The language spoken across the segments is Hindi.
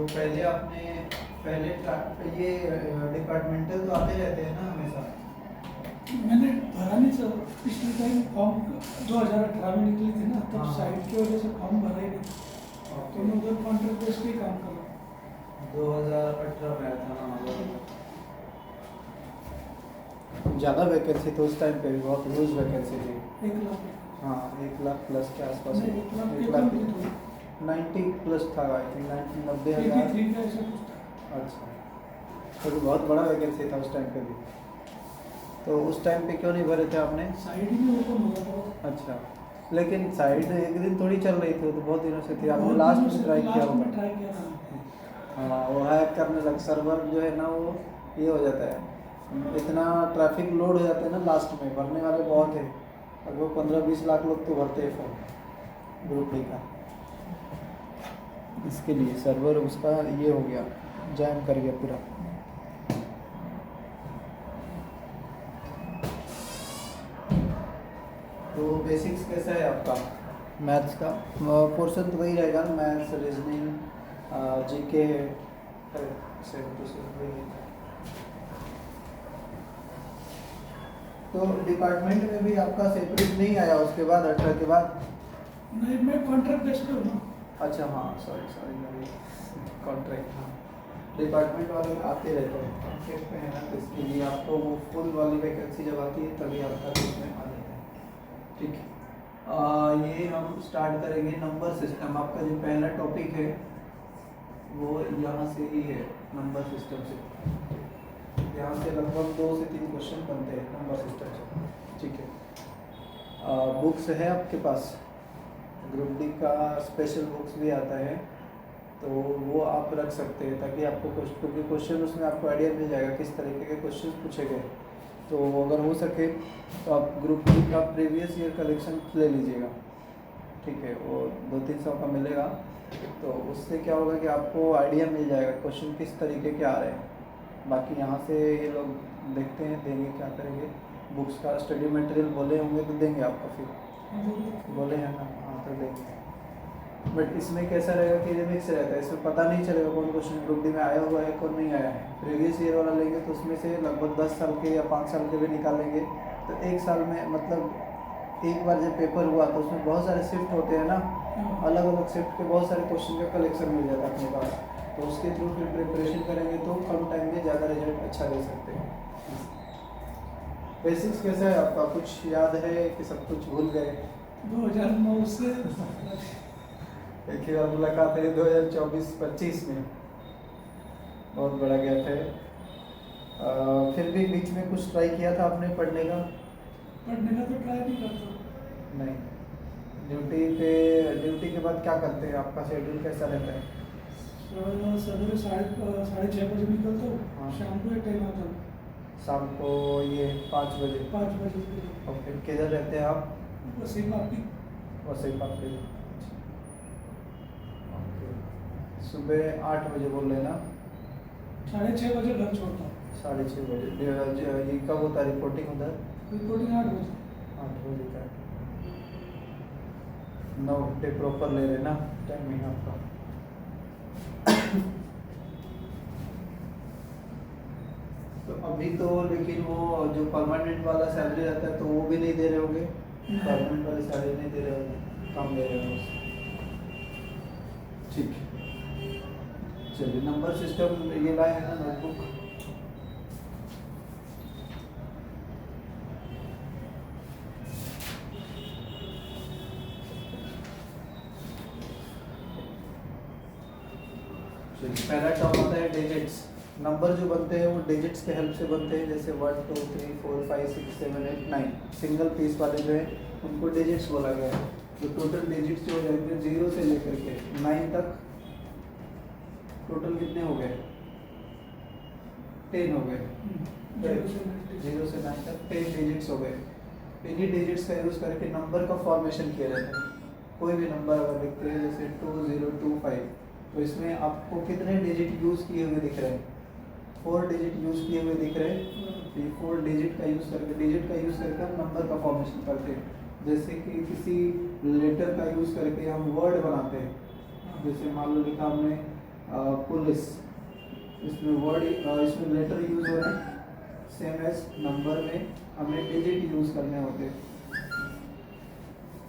पहले आपने ये डिपार्टमेंटल तो आते रहते हैं ना हमेशा। मैंने भरा नहीं सर, पिछले टाइम फॉर्म 2018 में निकली थी ना, तब हाँ। साइट की वजह से फॉर्म भरा ही नहीं, तो मैं उधर कॉन्ट्रैक्ट बेस पे ही काम कर रहा हूँ। 2018 में आया था ना। ज़्यादा वैकेंसी तो उस टाइम पे भी बहुत लूज वैकेंसी थी। 1 लाख। हाँ 1 लाख प्लस के आसपास। नहीं, 1 लाख 1 के लाख कम थी। 90 प्लस था आई थिंक, 90,000। 83 का ऐसा कुछ था। अच्छा, तो बहुत बड़ा वैकेंसी था उस टाइम पे भी। तो उस टाइम पे क्यों नहीं भरे थे आपने? साइड ही में ओपन हुआ था। अच्छा, लेकिन साइड एक दिन थोड़ी चल रही थी, वो तो बहुत दिनों से थी। आपने बहुत लास्ट दिनों में से ट्राई किया लास्ट में होगा। ट्राई किया था। हाँ, वो हैक करने लग, सर्वर जो है ना वो ये हो जाता है, इतना ट्रैफिक लोड हो जाता है ना लास्ट में, भरने वाले बहुत है, लगभग 15-20 लाख लोग तो भरते हैं फॉर्म ग्रुप डी का। इसके लिए सर्वर उसका ये हो गया, जैम कर गया पूरा। तो बेसिक्स कैसा है आपका मैथ्स का? पोर्शन तो वही रहेगा ना, maths, reasoning, GK, same to same वही है। तो डिपार्टमेंट में भी आपका सेपरेट नहीं आया उसके बाद 18 के बाद? नहीं, मैं कॉन्ट्रैक्ट बेस पे हूँ ना। अच्छा हाँ, सॉरी मेरी कॉन्ट्रैक्ट। हाँ, डिपार्टमेंट वाले आते रहते हैं कॉन्ट्रैक्ट पे है ना, तो इसके लिए आपको वो फुल वाली वैकेंसी जब आती है तभी आपका उसमें आ जाता है। ठीक है, ये हम स्टार्ट करेंगे नंबर सिस्टम। आपका जो पहला टॉपिक है वो यहाँ से ही है, नंबर सिस्टम से। यहाँ से लगभग 2 से 3 क्वेश्चन बनते हैं नंबर सिस्टम से। ठीक है, बुक्स है आपके पास? ग्रुप डी का स्पेशल बुक्स भी आता है, तो वो आप रख सकते हैं ताकि आपको क्योंकि क्वेश्चन उसमें आपको आइडिया मिल जाएगा किस तरीके के क्वेश्चन पूछे गए। तो अगर हो सके तो आप ग्रुप डी का प्रीवियस ईयर कलेक्शन ले लीजिएगा। ठीक है, वो 200-300 का मिलेगा, तो उससे क्या होगा कि आपको आइडिया मिल जाएगा क्वेश्चन किस तरीके के आ रहे हैं। बाकी यहाँ से ये लोग देखते हैं, देंगे क्या करेंगे। बुक्स का स्टडी मटेरियल बोले होंगे तो देंगे आपको, फिर बोले हैं ना, हाँ तो देंगे। बट इसमें कैसा रहेगा कि ये मिक्स रहता है, इसमें पता नहीं चलेगा कौन क्वेश्चन ग्रुप डी में आया हुआ है कौन नहीं आया है। प्रीवियस ईयर वाला लेंगे तो उसमें से लगभग 10 साल के या 5 साल के भी निकालेंगे, तो 1 साल में मतलब एक बार जब पेपर हुआ तो उसमें बहुत सारे शिफ्ट होते हैं ना, अलग अलग शिफ्ट के बहुत सारे क्वेश्चन का कलेक्शन मिल जाता है अपने पास, तो उसके थ्रू फिर प्रिपरेशन करेंगे तो कम टाइम में ज़्यादा रिजल्ट अच्छा दे सकते हैं। बेसिक्स कैसा है आपका, कुछ याद है कि सब कुछ भूल गए? 2009 से एक ही बार मुलाकात है 2024-25 में, बहुत बड़ा गैप है। फिर भी बीच में कुछ ट्राई किया था आपने पढ़ने का? पढ़ने का तो ट्राई नहीं करता। नहीं। ड्यूटी के बाद क्या करते हैं, आपका शेड्यूल कैसा रहता है? सवेरे 6:30 बजे निकलता हूँ, हाँ। शाम को 10 आता हूँ। शाम को ये 5 बजे? 5 बजे। और फिर किधर रहते हैं आप? बस एक आपकी वैसे ही पापड़ी। सुबह 8 बजे बोल रहे हैं ना? 6:30 बजे घर छोड़ता हूँ। 6:30 बजे। ये कब होता है रिपोर्टिंग उधर? रिपोर्टिंग 8 बजे। 8 बजे का। 9 घंटे प्रॉपर ले रहे ना टाइमिंग आपका। तो अभी तो लेकिन वो जो परमानेंट वाला सैलरी रहता है तो वो भी नहीं दे रहे होंगे? परमानेंट वाली सैलरी नहीं दे रहे होंगे, कम दे रहे होंगे। ठीक है, चलिए नंबर सिस्टम ये लाए हैं ना नोटबुक? पहला टर्म होता है डिजिट्स। नंबर जो बनते हैं वो डिजिट्स के हेल्प से बनते हैं, जैसे 1 2 3 4 5 6 7 8 9 सिंगल पीस वाले जो है उनको डिजिट्स बोला गया है। तो टोटल डिजिट्स जो है 0 से लेकर के 9 तक टोटल कितने हो गए? 10 हो गए। 0 से 9 तक 10 डिजिट्स हो गए। इन्हीं डिजिट्स का यूज़ करके नंबर का फॉर्मेशन किया जाता है। कोई भी नंबर अगर लिखते हैं जैसे 2025, तो इसमें आपको कितने डिजिट यूज़ किए हुए दिख रहे हैं? 4 डिजिट यूज़ किए हुए दिख रहे हैं। ये 4 डिजिट का यूज़ करके हम नंबर का फॉर्मेशन करते हैं। जैसे कि किसी लेटर का यूज़ करके हम वर्ड बनाते हैं, जैसे मान लो लिखा हमने पुलिस, इसमें वर्ड इसमें लेटर यूज हो रहे हैं, सेम एज नंबर में हमें डिजिट यूज करने होते हैं।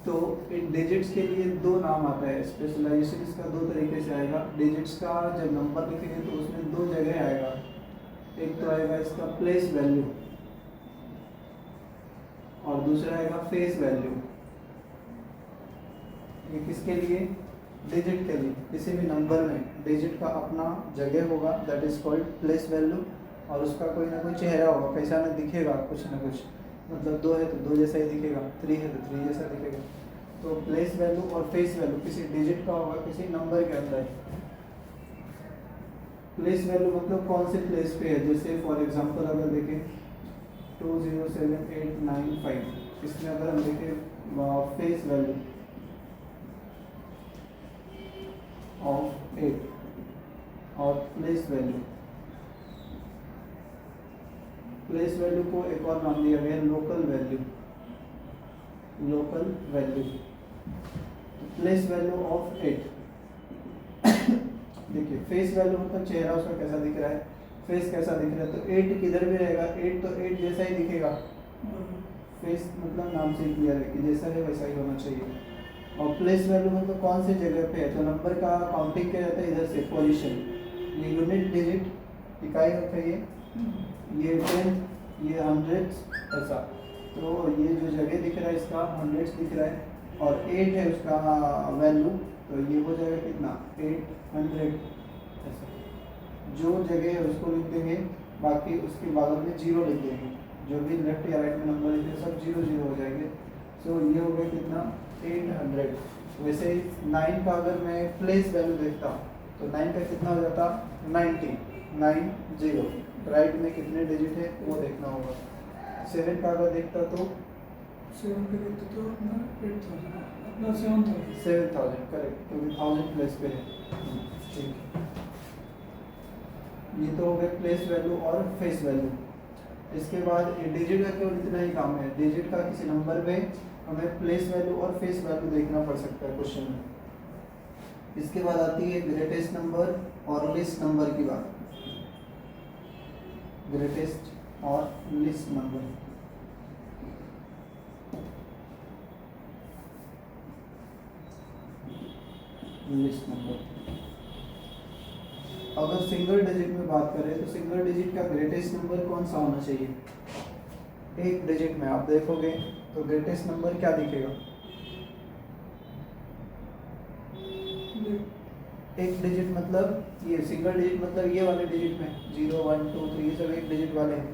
तो इन डिजिट्स के लिए दो नाम आता है, स्पेशलाइजेशन इसका दो तरीके से आएगा। डिजिट्स का जब नंबर लिखेंगे तो उसमें दो जगह आएगा, एक तो आएगा इसका प्लेस वैल्यू और दूसरा आएगा फेस वैल्यू। ये किसके लिए? डिजिट के लिए। किसी भी नंबर में डिजिट का अपना जगह होगा, that is called place value, और उसका कोई ना कोई चेहरा होगा, कैसा ना दिखेगा कुछ ना कुछ, मतलब 2 है तो 2 जैसा ही दिखेगा, 3 है तो 3 जैसा दिखेगा। तो प्लेस वैल्यू और फेस वैल्यू किसी डिजिट का होगा किसी नंबर के अंदर। प्लेस वैल्यू मतलब कौन से प्लेस पे है, जैसे फॉर एग्जांपल अगर देखें 207895, इसमें अगर हम देखें फेस वैल्यू ऑफ 8 और प्लेस वैल्यू, प्लेस वैल्यू को एक और नाम दिया गया local value, local value. Place value of 8 देखिए फेस वैल्यू मतलब चेहरा उसका कैसा दिख रहा है, फेस कैसा दिख रहा है, तो 8 किधर भी रहेगा 8 तो 8 जैसा ही दिखेगा। फेस मतलब नाम से क्लियर है कि जैसा है वैसा ही होना चाहिए। और प्लेस वैल्यू मतलब कौन सी जगह पे है, तो नंबर का काउंटिंग क्या रहता है इधर से, पोजीशन, ये यूनिट डिजिट इकाई रखेंगे, ये 10, ये 100 ऐसा। तो ये जो जगह दिख रहा है इसका 100 दिख रहा है और 8 है उसका वैल्यू, तो ये हो जाएगा कितना 800 ऐसा। जो जगह है उसको लिख देंगे, बाकी उसके बगल में 0 लिख देंगे, जो भी लेफ्ट या राइट में नंबर लिखे सब 0 0 हो जाएंगे। सो ये हो गया कितना 800। वैसे ही 9 का अगर मैं प्लेस वैल्यू देखता हूँ तो 9 का कितना हो जाता 90, राइट में कितने डिजिट है वो देखना होगा। 7 का अगर देखता तो 7 पे देखते तो अपना 8000 अपना 7000 करेक्ट, क्योंकि 1000 प्लेस पे है। ठीक है, ये तो हो गया प्लेस वैल्यू और फेस वैल्यू। इसके बाद डिजिट का केवल इतना ही काम है, डिजिट का किसी नंबर में हमें प्लेस वैल्यू और फेस वैल्यू देखना पड़ सकता है क्वेश्चन में। इसके बाद आती है ग्रेटेस्ट नंबर और लिस्ट नंबर की बात, ग्रेटेस्ट और लिस्ट नंबर। लिस्ट नंबर अगर सिंगल डिजिट में बात करें तो सिंगल डिजिट का ग्रेटेस्ट नंबर कौन सा होना चाहिए? एक डिजिट में आप देखोगे तो ग्रेटेस्ट नंबर क्या दिखेगा? एक डिजिट मतलब ये सिंगल डिजिट मतलब ये वाले डिजिट में 0 1 2 3 ये सब एक डिजिट वाले हैं।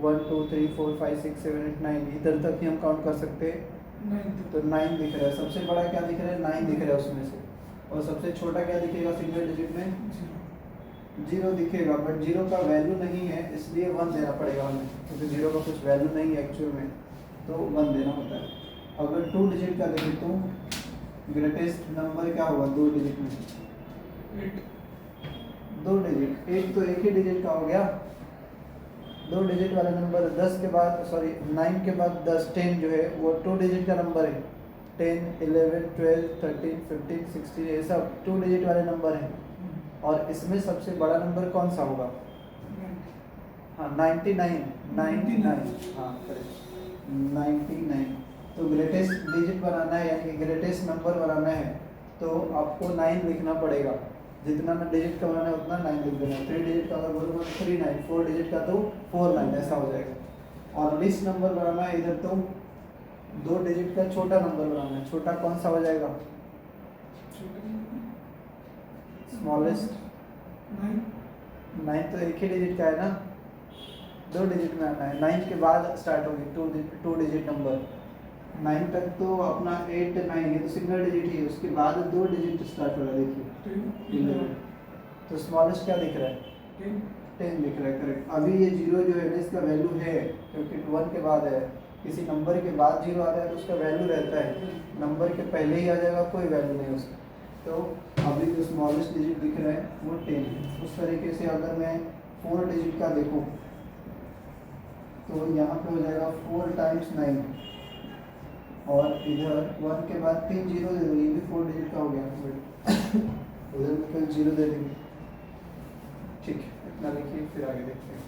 1 2 3 4 5 6 7 8 9 इधर तक ही हम काउंट कर सकते हैं। तो 9 दिख रहा है, सबसे बड़ा क्या दिख रहा है 9 दिख रहा है उसमें से, और सबसे छोटा क्या दिखेगा सिंगल डिजिट में 0 दिखेगा, बट 0 का वैल्यू नहीं है इसलिए 1 देना पड़ेगा हमें, क्योंकि 0 का कुछ वैल्यू नहीं है एक्चुअल में, तो 1 देना होता है। अगर 2 डिजिट का देखें तो ग्रेटेस्ट नंबर क्या होगा 2 डिजिट में? 2 डिजिट, एक तो एक ही डिजिट का हो गया। 2 डिजिट वाला नंबर 10 के बाद 9 के बाद 10 10 जो है वो 2 डिजिट का नंबर है। 10 11 12 13 15 16 ये सब 2 डिजिट वाले नंबर हैं। और इसमें सबसे बड़ा नंबर कौन सा होगा? हाँ 99 हाँ करेक्ट 99। तो ग्रेटेस्ट डिजिट बनाना है यानी कि ग्रेटेस्ट नंबर बनाना है तो आपको 9 लिखना पड़ेगा, जितना ना डिजिट का बनाना है उतना 9 लिख देना। 3 डिजिट का अगर बोलूँ 39, 4 डिजिट का तो 49 ऐसा हो जाएगा। और लिस्ट नंबर बनाना है इधर तो 2 डिजिट का छोटा नंबर बनाना है, छोटा कौन सा हो जाएगा? स्मॉलेस्ट 9 तो एक ही डिजिट का है ना, 2 डिजिट में आना है। 9 के बाद स्टार्ट होगी 2 डिजिट नंबर। 9 तक तो अपना 8 9 ये तो सिंगल डिजिट ही है, उसके बाद 2 डिजिट स्टार्ट हो रहा है देखिए 11। तो स्मॉलेस्ट क्या दिख रहा है 10 दिख रहा है करेक्ट। अभी ये 0 जो है ना इसका वैल्यू है क्योंकि 1 के बाद है, किसी नंबर के बाद 0 आ रहा है तो उसका वैल्यू रहता है, नंबर के पहले ही आ जाएगा कोई वैल्यू नहीं उसका। तो अभी जो स्मॉलेस्ट डिजिट दिख रहा है वो 10 है। उस तरीके से अगर मैं 4 डिजिट का देखूं तो यहाँ पे हो जाएगा 4 टाइम्स 9 और इधर 1 के बाद 3 0 दे दो, ये भी 4 डिजिट का हो गया। उधर में कोई 0 दे देंगे ठीक है, इतना लिखिए फिर आगे देखते हैं।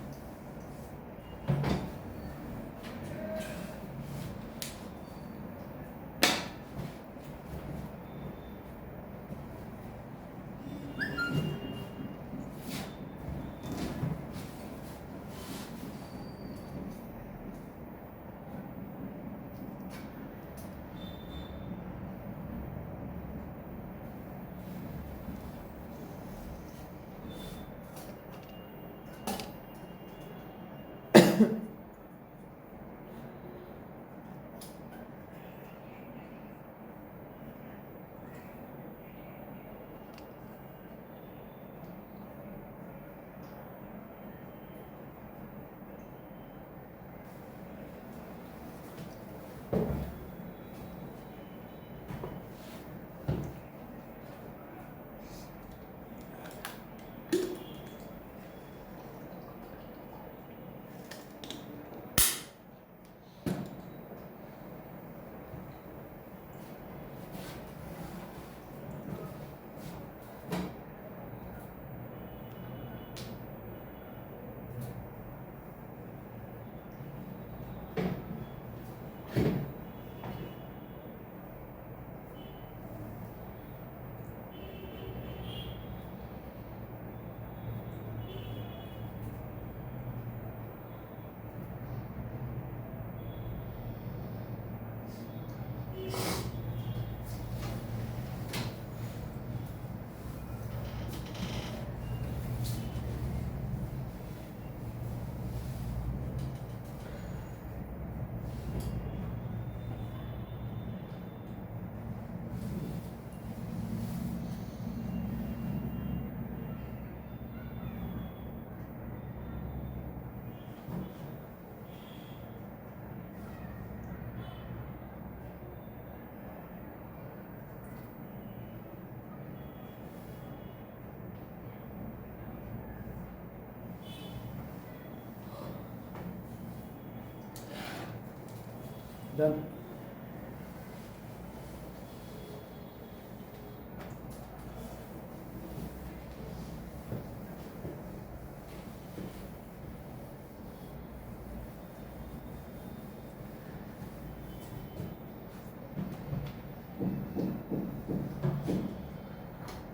Done.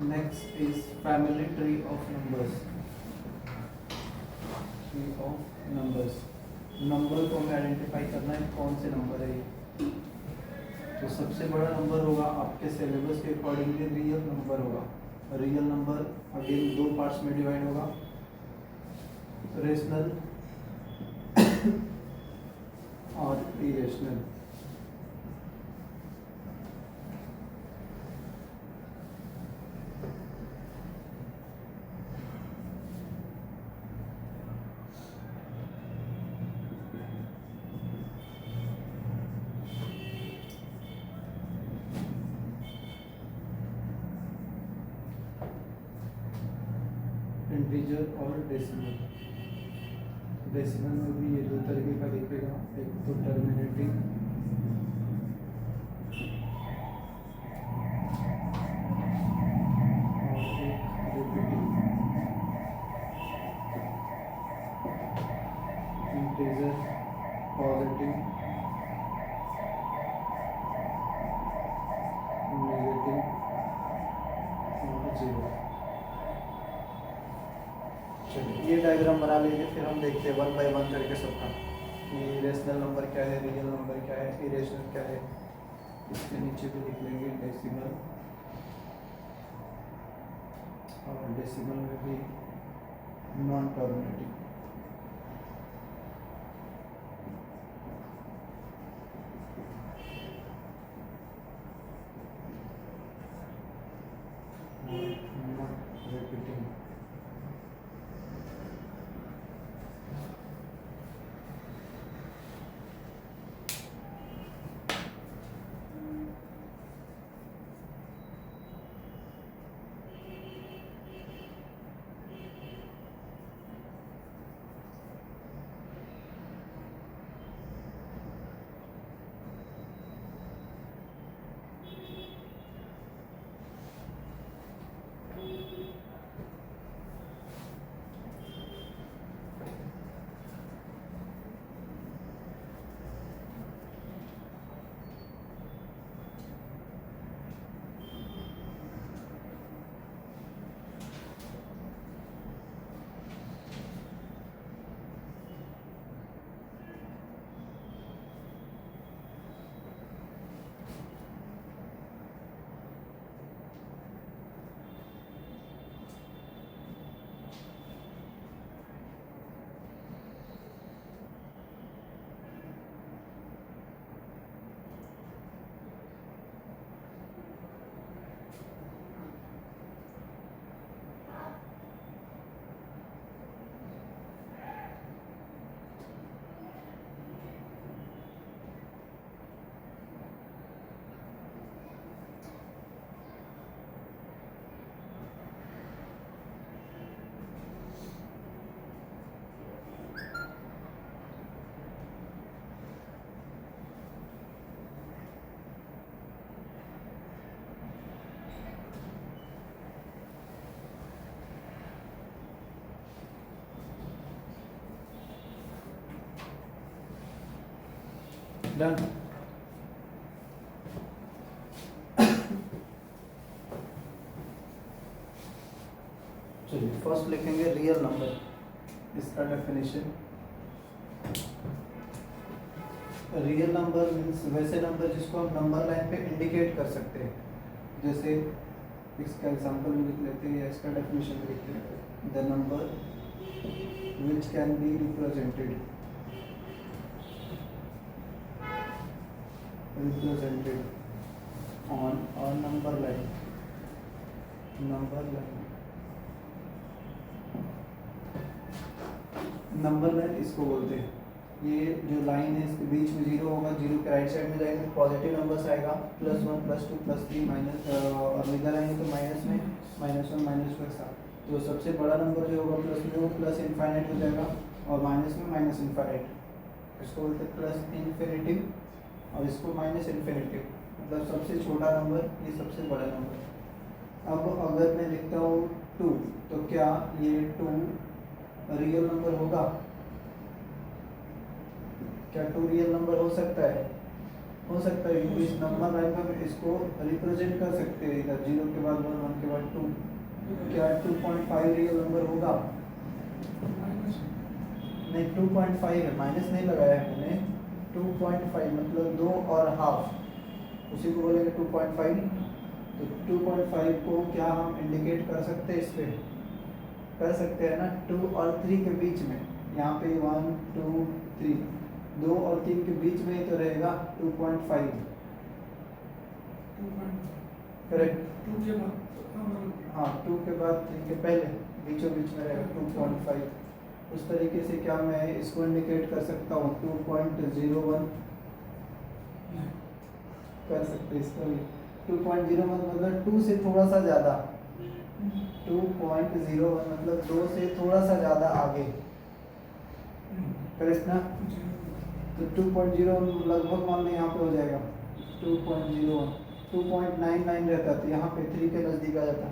Next is family tree of numbers. Tree of numbers. Number को हमें आइडेंटिफाई करना है कौन से नंबर है ये। तो सबसे बड़ा नंबर होगा आपके सिलेबस के अकॉर्डिंगली रियल नंबर होगा। रियल नंबर अगेन दो पार्ट्स में डिवाइड होगा, रेशनल और इरेशनल। इंटीजर और डेसिमल। डेसिमल में भी ये दो तरीके का दिखेगा, एक तो टर्मिनेटिंग और एक रिपीटिंग। इंटीजर पॉजिटिव, नेगेटिव और जीरो। ये डायग्राम बना लीजिए, फिर हम देखते हैं वन बाय वन करके सबका कि रेशनल नंबर क्या है, रियल नंबर क्या है, इरेशनल क्या है। इसके नीचे भी लिख लेंगे डेसिमल, और डेसिमल में भी नॉन टर्मिनेटिंग। रिपीटिंग। डन। चलिए फर्स्ट लिखेंगे रियल नंबर, इसका डेफिनेशन। रियल नंबर मीन्स वैसे नंबर जिसको हम नंबर लाइन पे इंडिकेट कर सकते हैं। जैसे इसका एग्जांपल भी लिख लेते हैं या इसका डेफिनेशन भी लिख लेते हैं। The number which can be represented on a number line, number line इसको बोलते हैं। ये जो लाइन है इसके बीच में जीरो होगा, जीरो के राइट साइड में जाएंगे पॉजिटिव नंबर्स आएगा, +1 +2 +3 माइनस, और इधर आएंगे तो माइनस में -1 -2 ऐसा। तो सबसे बड़ा नंबर जो होगा प्लस में वो प्लस इनफाइनाइट हो जाएगा, और माइनस में माइनस इनफाइनाइट। इसको बोलते हैं प्लस इन्फिनिटिव, और इसको माइनस इन्फिनिटिव। मतलब सबसे छोटा नंबर ये सबसे बड़ा नंबर। अब अगर मैं लिखता हूँ 2, तो क्या ये 2 रियल नंबर होगा? क्या 2 रियल नंबर हो सकता है? हो सकता है, क्योंकि इस नंबर लाइन पर इसको रिप्रेजेंट कर सकते हैं, इधर 0 के बाद 1 1 के बाद 2। क्या 2.5 रियल नंबर होगा? नहीं, 2.5 है, माइनस नहीं लगाया है मैंने। 2.5 मतलब 2 और हाफ, उसी को बोलेंगे 2.5। तो 2.5 को क्या हम इंडिकेट कर सकते हैं? इस पे कर सकते हैं ना, 2 और 3 के बीच में। यहाँ पे 1 2 3, 2 और 3 के बीच में ही तो रहेगा 2.5, करेक्ट? 2 के बाद, हाँ, 2 के बाद 3 के पहले बीचों बीच में रहेगा 2.5। उस तरीके से क्या मैं इसको इंडिकेट कर सकता हूँ? 2.01 कर सकते हैं इसको भी। 2.01 मतलब 2 से थोड़ा सा ज़्यादा, 2.01 मतलब 2 से थोड़ा सा ज़्यादा आगे, करेक्ट ना? तो 2.01 लगभग मान लो यहाँ पे हो जाएगा 2.01। 2.99 रहता तो यहाँ पे 3 के नज़दीक आ जाता।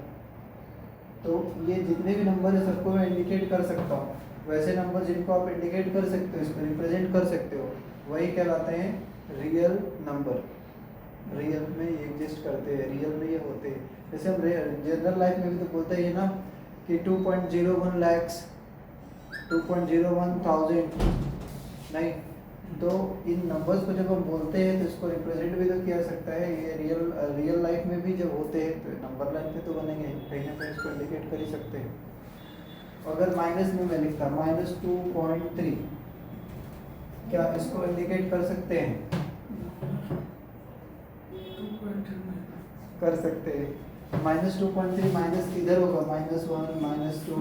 तो ये जितने भी नंबर है सबको मैं इंडिकेट कर सकता हूँ। वैसे नंबर जिनको आप इंडिकेट कर सकते हो, इसको रिप्रेजेंट कर सकते हो, वही कहलाते हैं रियल नंबर। रियल में ये एग्जिस्ट करते हैं, रियल में ये होते हैं। जैसे हम जनरल लाइफ में भी तो बोलते ही है ना कि 2.01 lakhs, 2.01 thousand, नहीं। तो इन नंबर्स को जब हम बोलते हैं तो इसको रिप्रेजेंट भी तो किया सकता है। ये रियल लाइफ में भी जब होते हैं तो नंबर लाइन पे तो बनेंगे, कहीं ना कहीं इसको इंडिकेट कर ही सकते हैं। अगर माइनस में मैं लिखता -2.3, क्या इसको इंडिकेट कर सकते हैं? कर सकते हैं। -2.3 माइनस इधर होगा, -1 -2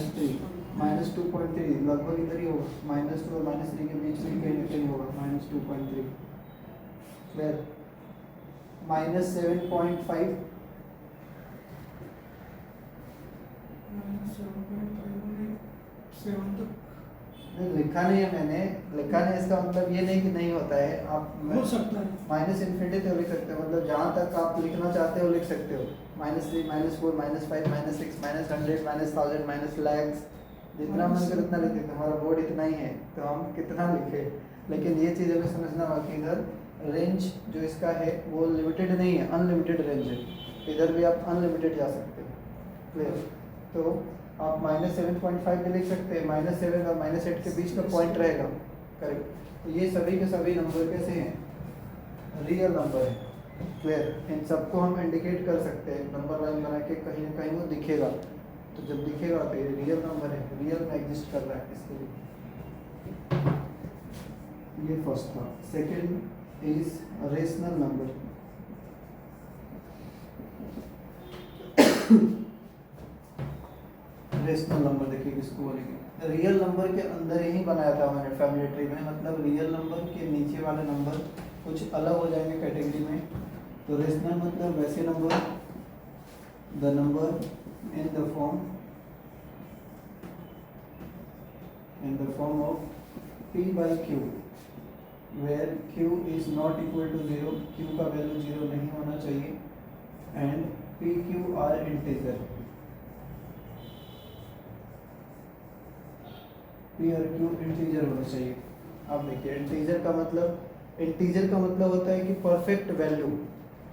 -3, -2.3 लगभग इधर ही होगा, -2 और -3 के बीच में कहीं ना कहीं होगा -2.3। क्लियर? -7.5, लिखा नहीं है मैंने, लिखा नहीं, इसका मतलब ये नहीं कि नहीं होता है। आप हो सकता है माइनस इन्फिनिटी तो लिख सकते हो, मतलब जहाँ तक आप लिखना चाहते हो लिख सकते हो। -3 -4 -5 -6 -100 -1000 -lakhs, जितना मन करे उतना लिख सकते। हमारा बोर्ड इतना ही है तो हम कितना लिखे, लेकिन ये चीज़ हमें समझना होगा कि इधर रेंज जो इसका है वो लिमिटेड नहीं है, अनलिमिटेड रेंज है। इधर भी आप अनलिमिटेड जा सकते हो। क्लियर? तो आप -7.5 भी लिख सकते हैं, -7 और -8 के बीच का पॉइंट रहेगा, करेक्ट? तो ये सभी के सभी नंबर कैसे हैं? रियल नंबर है। क्लियर? इन सबको हम इंडिकेट कर सकते हैं नंबर लाइन बना के, कहीं ना कहीं वो दिखेगा। तो जब दिखेगा तो ये रियल नंबर है, रियल में एग्जिस्ट कर रहा है। इसके लिए ये फर्स्ट था। Second is rational number. Rational number देखिए किसको बोलेंगे? रियल नंबर के अंदर ही बनाया था मैंने फैमिली ट्री में, मतलब रियल नंबर के नीचे वाले नंबर कुछ अलग हो जाएंगे कैटेगरी में। तो रेशनल मतलब वैसे number, the number in the form of p by q, where q is not equal to 0, q का वैल्यू 0 नहीं होना चाहिए, and p q are integer, p और q इंटीजर होना चाहिए। अब देखिए इंटीजर का मतलब इंटीजर का मतलब होता है कि परफेक्ट वैल्यू,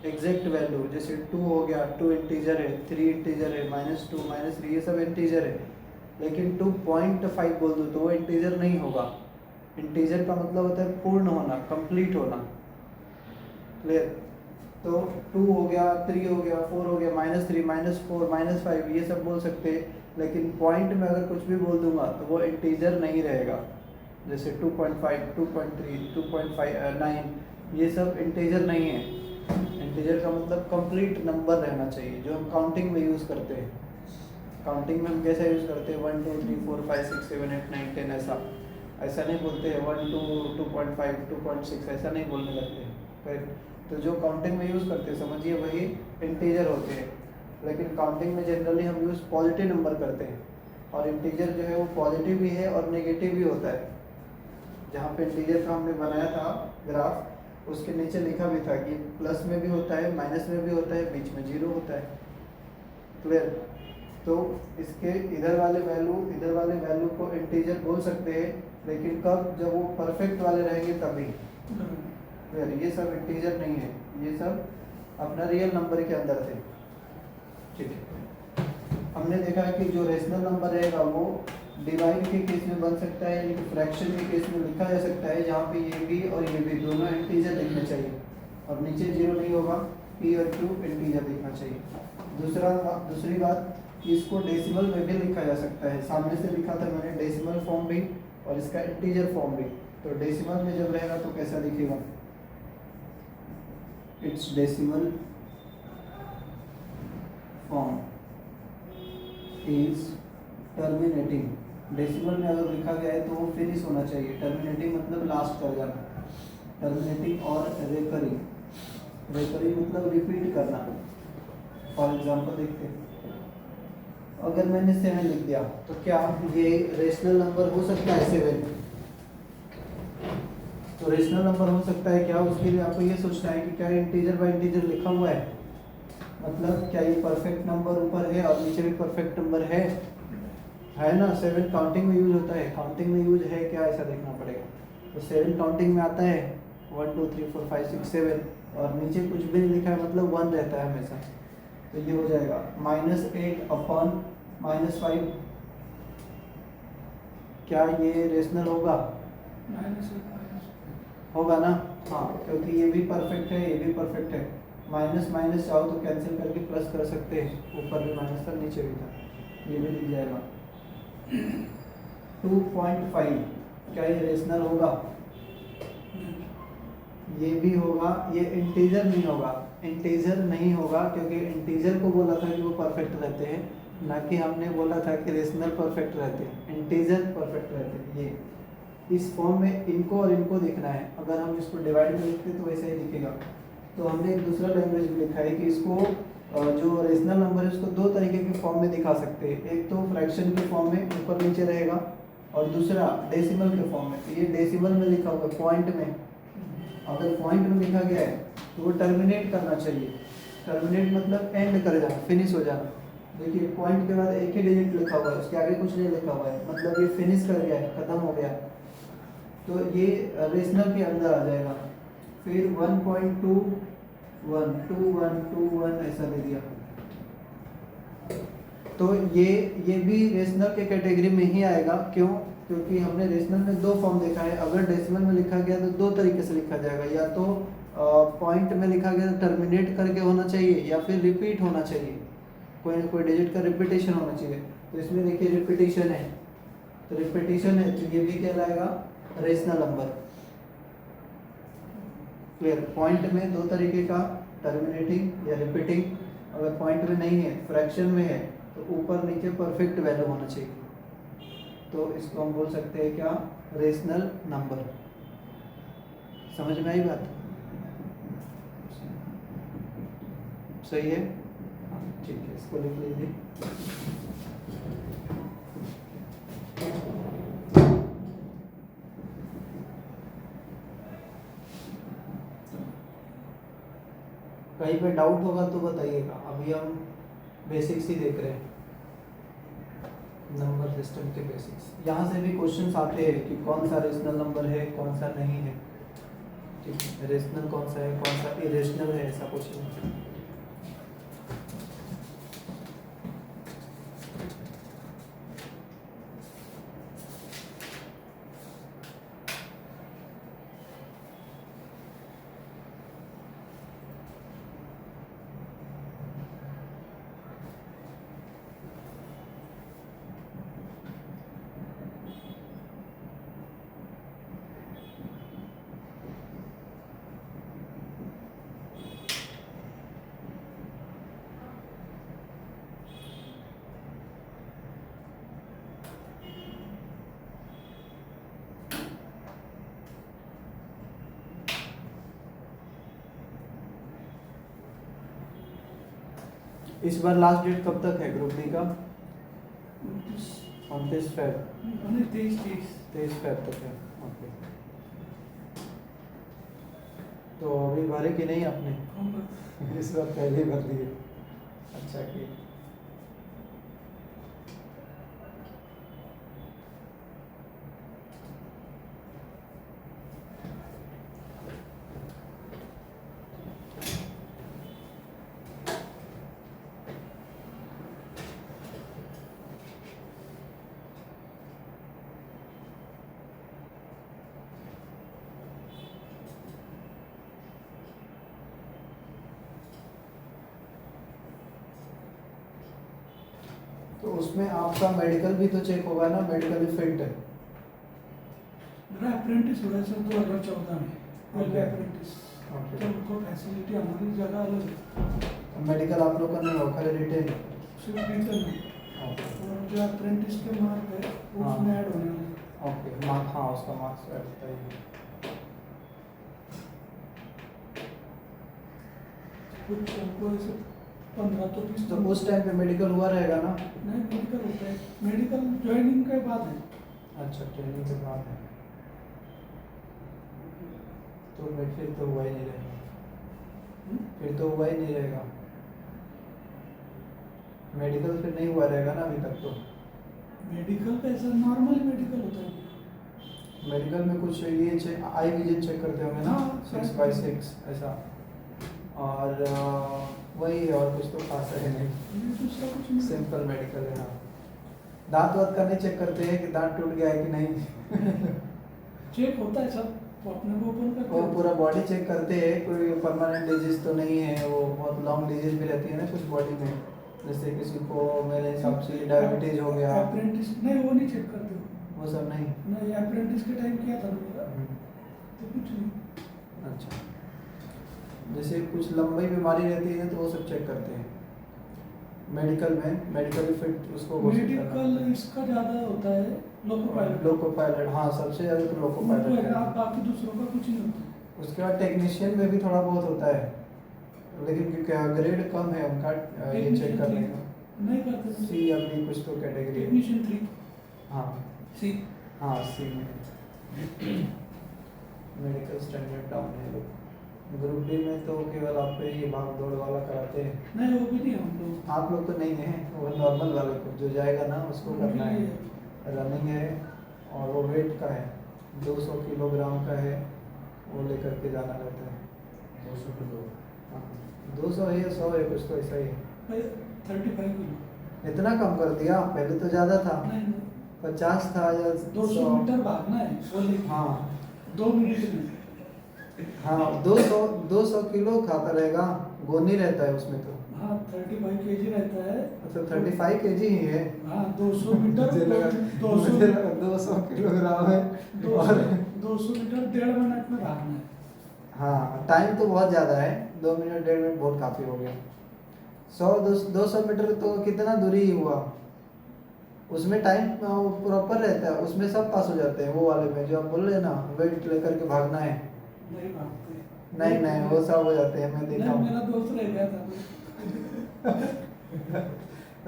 एग्जैक्ट वैल्यू। जैसे 2 हो गया, 2 इंटीजर है, 3 इंटीजर है, -2 -3 ये सब इंटीजर है। लेकिन 2.5 बोल दो तो वो इंटीजर नहीं होगा। इंटीजर का मतलब होता है पूर्ण होना, कंप्लीट होना। क्लियर? तो 2 हो गया, 3 हो गया, 4 हो गया, -3 -4 -5 ये सब बोल सकते हैं। लेकिन पॉइंट में अगर कुछ भी बोल दूंगा तो वो इंटीजर नहीं रहेगा। जैसे 2.5 2.3 2.9 ये सब इंटीजर नहीं है। इंटीजर का मतलब कंप्लीट नंबर रहना चाहिए, जो हम काउंटिंग में यूज़ करते हैं। काउंटिंग में हम कैसा यूज़ करते हैं, 1 2 3 4 5 6 7 8 9 10 ऐसा नहीं बोलते हैं। 1 2 2.5 2.6 ऐसा नहीं बोलने लगते हैं। करेक्ट? तो जो काउंटिंग में यूज़ करते हैं समझिए वही इंटीजर होते हैं। लेकिन काउंटिंग में जनरली हम यूज़ पॉजिटिव नंबर करते हैं, और इंटीजर जो है वो पॉजिटिव भी है और नेगेटिव भी होता है। जहाँ पे इंटीजर का हमने बनाया था ग्राफ, उसके नीचे लिखा भी था कि प्लस में भी होता है, माइनस में भी होता है, बीच में 0 होता है। क्लियर? तो इसके इधर वाले वैल्यू को इंटीजर बोल सकते हैं, लेकिन कब, जब वो परफेक्ट वाले रहेंगे तभी। क्लियर? ये सब इंटीजर नहीं है, ये सब अपना रियल नंबर के अंदर थे। ठीक है, हमने देखा है कि जो रेशनल नंबर रहेगा वो डिवाइड के केस में बन सकता है, यानी कि फ्रैक्शन के केस में लिखा जा सकता है, जहाँ पे ये भी और ये भी दोनों इंटीजर लिखने चाहिए, और नीचे 0 नहीं होगा, p और q इंटीजर लिखना चाहिए। दूसरी बात कि इसको डेसिमल में भी लिखा जा सकता है। सामने से लिखा था मैंने डेसिमल फॉर्म भी और इसका इंटीजर फॉर्म भी। तो डेसिमल में जब रहेगा तो कैसा दिखेगा, it's decimal form is terminating. Decimal में अगर लिखा गया है तो वो फिनिश होना चाहिए। टर्मिनेटिंग मतलब लास्ट कर जाना, टर्मिनेटिंग और रेकरिंग। रेकरिंग मतलब रिपीट करना। फॉर एग्जांपल देखते हैं, अगर मैंने 7 लिख दिया तो क्या ये रेशनल नंबर हो सकता है 7? तो रेशनल नंबर हो सकता है क्या, उसके लिए आपको ये सोचना है कि क्या इंटीजर बाय इंटीजर लिखा हुआ है, मतलब क्या ये परफेक्ट नंबर ऊपर है और नीचे भी परफेक्ट नंबर है ना। 7 काउंटिंग में यूज होता है, काउंटिंग में यूज है क्या, ऐसा देखना पड़ेगा। तो 7 काउंटिंग में आता है, 1 2 3 4 5 6 7, और नीचे कुछ भी नहीं लिखा है मतलब 1 रहता है हमेशा। तो ये हो जाएगा -8 अपॉन -5। क्या ये रेशनल होगा? होगा ना। हाँ, क्योंकि ये भी परफेक्ट है, ये भी परफेक्ट है। माइनस माइनस चाहो तो कैंसिल करके प्लस कर सकते हैं, ऊपर भी माइनस था नीचे भी था, ये भी लिख जाएगा। 2.5 क्या ये रेशनल होगा? ये भी होगा, ये इंटीजर नहीं होगा। इंटीजर नहीं होगा क्योंकि इंटीजर को बोला था कि वो परफेक्ट रहते हैं, ना कि हमने बोला था कि रेशनल परफेक्ट रहते हैं। इंटीजर परफेक्ट रहते हैं। ये इस फॉर्म में इनको और इनको देखना है। अगर हम इसको डिवाइड में लिखते तो वैसे ही दिखेगा। तो हमने एक दूसरा लैंग्वेज भी लिखा है कि इसको जो रेशनल नंबर है उसको 2 तरीके के फॉर्म में दिखा सकते हैं। एक तो फ्रैक्शन के फॉर्म में ऊपर नीचे रहेगा, और दूसरा डेसिमल के फॉर्म में। तो ये डेसिमल में लिखा हुआ है, पॉइंट में। अगर पॉइंट में लिखा गया है तो वो टर्मिनेट करना चाहिए। टर्मिनेट मतलब एंड कर जाना, फिनिश हो जाना। देखिए पॉइंट के बाद एक ही डिजिट लिखा हुआ है, उसके आगे कुछ नहीं लिखा हुआ है, मतलब ये फिनिश कर गया है, खत्म हो गया। तो ये रेशनल के अंदर आ जाएगा। फिर 1.21 2121 ऐसा दे दिया, तो ये भी रेशनल के कैटेगरी में ही आएगा। क्यों? क्योंकि हमने रेशनल में 2 फॉर्म देखा है। अगर डेसिमल में लिखा गया तो 2 तरीके से लिखा जाएगा, या तो पॉइंट में लिखा गया तो टर्मिनेट करके होना चाहिए, या फिर रिपीट होना चाहिए, कोई ना कोई डिजिट का रिपीटेशन होना चाहिए। तो इसमें देखिए रिपीटेशन है, तो रिपीटेशन है तो ये भी कहलाएगा रेशनल नंबर। क्लियर? पॉइंट में 2 तरीके का, टर्मिनेटिंग या रिपीटिंग। अगर पॉइंट में नहीं है, फ्रैक्शन में है, तो ऊपर नीचे परफेक्ट वैल्यू होना चाहिए। तो इसको हम बोल सकते हैं क्या, रेशनल नंबर। समझ में आई बात? सही है, ठीक है, इसको लिख लीजिए। कहीं पे डाउट होगा तो बताइएगा। अभी हम बेसिक्स ही देख रहे हैं, नंबर सिस्टम के बेसिक्स। यहाँ से भी क्वेश्चंस आते हैं कि कौन सा रेशनल नंबर है, कौन सा नहीं है। ठीक। ठीक है, रेशनल कौन सा है, कौन सा इरेशनल है, ऐसा कुछ नहीं। इस बार लास्ट डेट कब तक है ग्रुप डी का? 29 फेब, 23 फेब तक है। ओके, तो अभी भरे कि नहीं आपने? इस बार पहले ही भर दिए। अच्छा कि तो उसमें आपका मेडिकल भी तो चेक होगा ना, मेडिकल फिट है। मेरा अप्रेंटिस हुआ है सर 2014 में, Okay. अप्रेंटिस। Okay. तो उनको फैसिलिटी हमारी जगह अलग है, मेडिकल आप लोग का नहीं होगा, खाली रिटेन। सिर्फ रिटर्न है। और जो अप्रेंटिस के मार्क है वो हाँ। उसमें ऐड होने वाले हैं। ओके, मार्क, हाँ उसका मार्क्स ऐड होता है। कुछ हमको ऐसे 15 तो 20 तो उस टाइम पे मेडिकल हुआ रहेगा ना? नहीं, मेडिकल होता है, मेडिकल ज्वाइनिंग के बाद है। अच्छा, ट्रेनिंग के बाद है, तो फिर तो हुआ ही नहीं रहेगा, फिर तो हुआ ही नहीं रहेगा। मेडिकल फिर नहीं हुआ रहेगा ना अभी तक तो। मेडिकल का ऐसा नॉर्मल मेडिकल होता है। मेडिकल में कुछ ये चेक, आई विजन चेक करते होंगे ना, हाँ, 6x6 ऐसा, और वही, और कुछ तो खास है नहीं, ये दूसरा कुछ नहीं। सिंपल मेडिकल है। हाँ, दांत वात का नहीं चेक करते हैं कि दांत टूट गया है कि नहीं? चेक होता है सब, वो अपने को ओपन करते वो हैं। पूरा बॉडी चेक करते हैं, कोई परमानेंट डिजीज तो नहीं है, वो बहुत लॉन्ग डिजीज भी रहती है ना कुछ बॉडी में, जैसे किसी को मेरे हिसाब से डायबिटीज हो गया, अप्रेंटिस नहीं, वो नहीं चेक करते हो। वो सब नहीं। नहीं, अप्रेंटिस के टाइम किया था मेरा, हम्म, तो कुछ नहीं। अच्छा, जैसे कुछ लंबी बीमारी रहती है तो वो सब चेक करते हैं मेडिकल में, मेडिकल फिट उसको मेडिकल इसका ज़्यादा होता है, लोको पायलट। लोको पायलट, हाँ सबसे ज़्यादा तो लोको पायलट है। बाकी दूसरों का कुछ नहीं होता है। उसके बाद टेक्नीशियन में भी थोड़ा बहुत होता है, लेकिन क्या ग्रेड कम है उनका ये चेक करने का। नहीं करते सी या बी कुछ तो कैटेगरी है। टेक्नीशियन 3 हाँ सी। हाँ, सी में मेडिकल स्टैंडर्ड डाउन है लोग। ग्रुप डी में तो केवल आप पे ये भाग दौड़ वाला कराते हैं। नहीं, वो भी नहीं हम लोग। आप लोग तो नहीं है, वो नॉर्मल वाले को जो जाएगा ना उसको करना है। रनिंग है और वो वेट का है, 200 किलोग्राम का है, वो लेकर के जाना रहता है। 200 किलो। हाँ, 200 है या 100 है, कुछ तो ऐसा ही है। 35 किलो। इतना कम कर दिया, पहले तो ज़्यादा था, नहीं, 50 था या 200 मीटर भागना है वो लेके। हाँ 2 मिनट में। हाँ, 200 किलो खाता रहेगा, गोनी रहता है उसमें तो। हाँ, 35 केजी रहता है। अच्छा, 35 kg ही है। हाँ, 200 मीटर, मुझे लगा 200 किलोग्राम है। और 200 मीटर 1.5 मिनट में भागना है। हाँ, टाइम तो बहुत ज़्यादा है, 2 मिनट 1.5 मिनट बहुत काफ़ी हो गया। 200 मीटर तो कितना दूरी ही हुआ, उसमें टाइम प्रॉपर रहता है, उसमें सब पास हो जाते हैं। वो वाले में जो आप बोल रहे हैं ना, वेट लेकर के भागना है, नहीं भागते। नहीं वो सब हो जाते हैं, मैं देखा नहीं, हूँ। मेरा दोस्त रह गया था।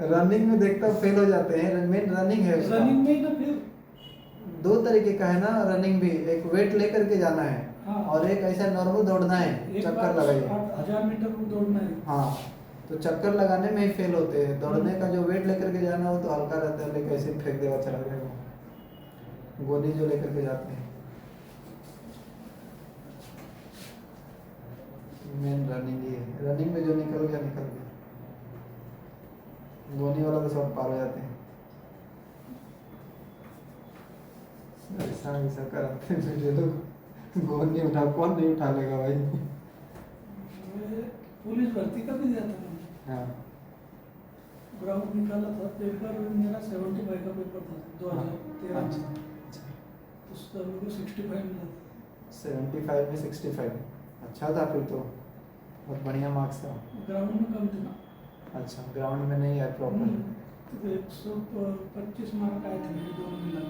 रनिंग में देखता हूँ फेल हो जाते हैं, मेन रनिंग है उसका। रनिंग में ना फिर 2 तरीके का है ना रनिंग भी, एक वेट लेकर के जाना है, हाँ। और एक ऐसा नॉर्मल दौड़ना है, चक्कर लगाइए। 1000 मीटर को दौड़ना है। हाँ, तो चक्कर लगाने में ही फेल होते हैं। दौड़ने का जो वेट लेकर के जाना हो तो हल्का रहता है, लेकिन ऐसे ही फेंक देगा, चला जाएगा। गोली जो लेकर के जाते हैं रनिंग में जो निकल गया निकल गया। धोनी वाला तो सब पार हो जाते हैं। ऐसा कराते हैं मुझे तो गोल नहीं उठा, कौन नहीं उठा लेगा भाई। पुलिस भर्ती का भी दिया था मैंने, हाँ ग्राउंड निकाला था, पेपर मेरा 75 का पेपर था 2013 अच्छा में, उसका मेरे को 65 मिला था। 75 में 65 अच्छा था फिर तो, बहुत बढ़िया मार्क्स था। ग्राउंड में कम थे ना। अच्छा ग्राउंड में नहीं है प्रॉपर। तो 125 मार्क आए थे मेरे दोनों मिला।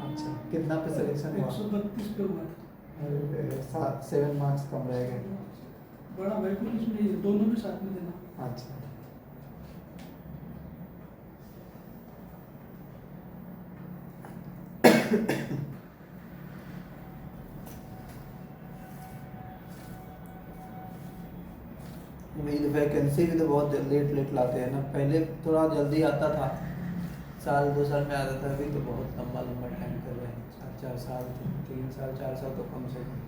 अच्छा कितना पे सिलेक्शन हुआ? 132 पे हुआ था। 7 मार्क्स कम रह गए। बड़ा भाई पुलिस में ये दोनों भी साथ में देना। अच्छा वैकेंसी भी तो बहुत लेट लाते हैं ना, पहले थोड़ा जल्दी आता था, 1-2 साल में आता था, अभी तो बहुत लंबा लंबा टाइम कर रहे हैं, 4 साल 3 साल 4 साल तो कम से कम।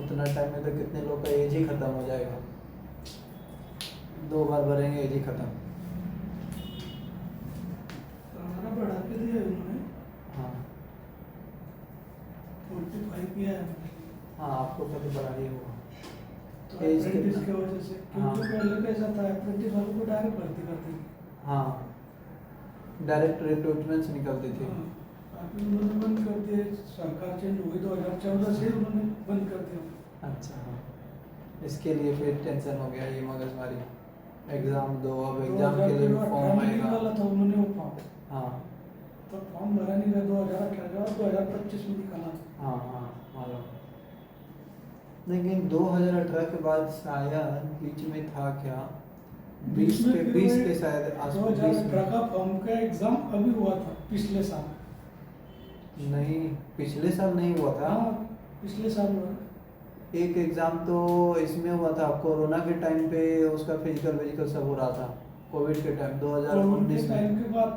उतना टाइम में तो कितने लोग का एज ही खत्म हो जाएगा, 2 बार भरेंगे एज ही खत्म। हमारा बढ़ा के दिया उन्होंने, हाँ 45 किया है। हाँ आपको तो बढ़ा ही होगा तो एज अप्रेंटिस कितना? की वजह से, हाँ। क्योंकि पहले कैसा था अप्रेंटिस वालों को डायरेक्ट भर्ती करते थे। हाँ डायरेक्ट रिक्रूटमेंट से निकलती थी। अभी उन्होंने बंद कर दिए, सरकार चेंज हुई 2014 से उन्होंने बंद कर दिया। अच्छा हाँ इसके लिए फिर टेंशन हो गया, ये मगजमारी, एग्ज़ाम दो, अब एग्ज़ाम के लिए फॉर्म आएगा। निकाला था उन्होंने वो फॉर्म, हाँ तो फॉर्म भरा नहीं गया 2018 और 2025 में निकाला। हाँ हाँ मालूम। लेकिन 2018 के बाद शायद बीच में था क्या, 20 के शायद आसपास 2018 का फॉर्म का एग्जाम अभी हुआ था पिछले साल। नहीं पिछले साल नहीं हुआ था। हाँ पिछले साल हुआ। एक एग्ज़ाम तो इसमें हुआ था कोरोना के टाइम पे, उसका फिजिकल सब हो रहा था, कोविड के टाइम 2019 टाइम में। के बाद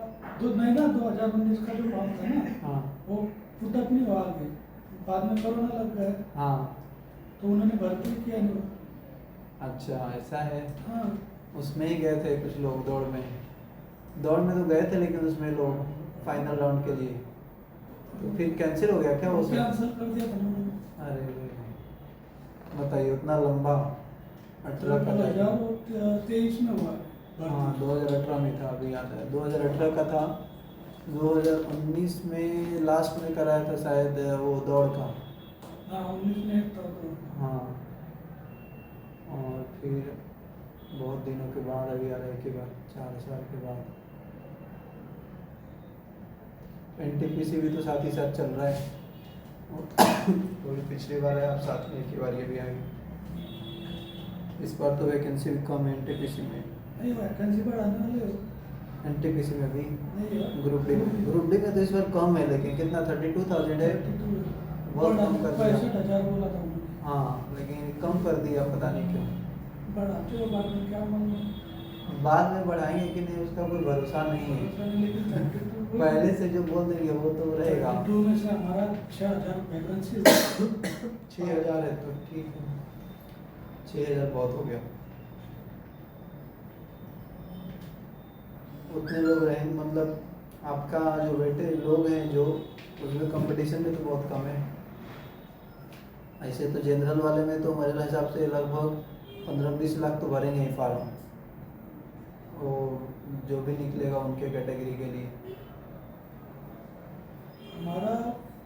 नहीं ना 2019 का जो फॉर्म था ना, हाँ वो पुटअप नहीं हुआ आगे, बाद में कोरोना लग गया हाँ तो उन्होंने भर्ती किया नहीं। अच्छा ऐसा है। हाँ उसमें ही गए थे कुछ लोग दौड़ में तो गए थे, लेकिन उसमें लोग फाइनल राउंड के लिए, तो फिर कैंसिल हो गया क्या वो सब? कैंसिल कर दिया था उन्होंने। अरे बताइए उतना लंबा 18 का था। 2023 में हुआ हाँ 2018 में था, अभी याद है 2018 का था। 2019 में लास्ट में कराया था शायद वो दौड़ का। हाँ 19 में एक था तो। हाँ और फिर बहुत दिनों के बाद अभी आ रहे के बाद 4 साल के बाद NTPC भी तो साथ ही साथ चल रहा है। तो पिछली बार है, आप साथ में एक ही बार ये भी आएगी। इस बार तो वैकेंसी भी कम है NTPC में। नहीं वैकेंसी बढ़ाने वाले हो। NTPC में भी नहीं है। ग्रुप डी में तो इस बार कम है, लेकिन कितना 32,000 है, बहुत कम कर दिया। 65,000 बोला था उन्होंने। हाँ लेकिन कम कर दिया, पता नहीं क्यों। बढ़ाते हो बाद में क्या मालूम। बाद में बढ़ाएंगे कि नहीं उसका कोई भरोसा नहीं है, पहले से जो बोल देंगे वो तो रहेगा। 32 में से हमारा 6,000 वैकेंसी 6,000 है तो ठीक है, 6,000 बहुत हो गया। उतने लोग रहेंगे, मतलब आपका जो बेटे लोग हैं जो उसमें कंपटीशन में तो बहुत कम है। ऐसे तो जनरल वाले में तो मेरे हिसाब से लगभग 15-20 लाख तो भरेंगे ही फॉर्म, वो जो भी निकलेगा उनके कैटेगरी के लिए। हमारा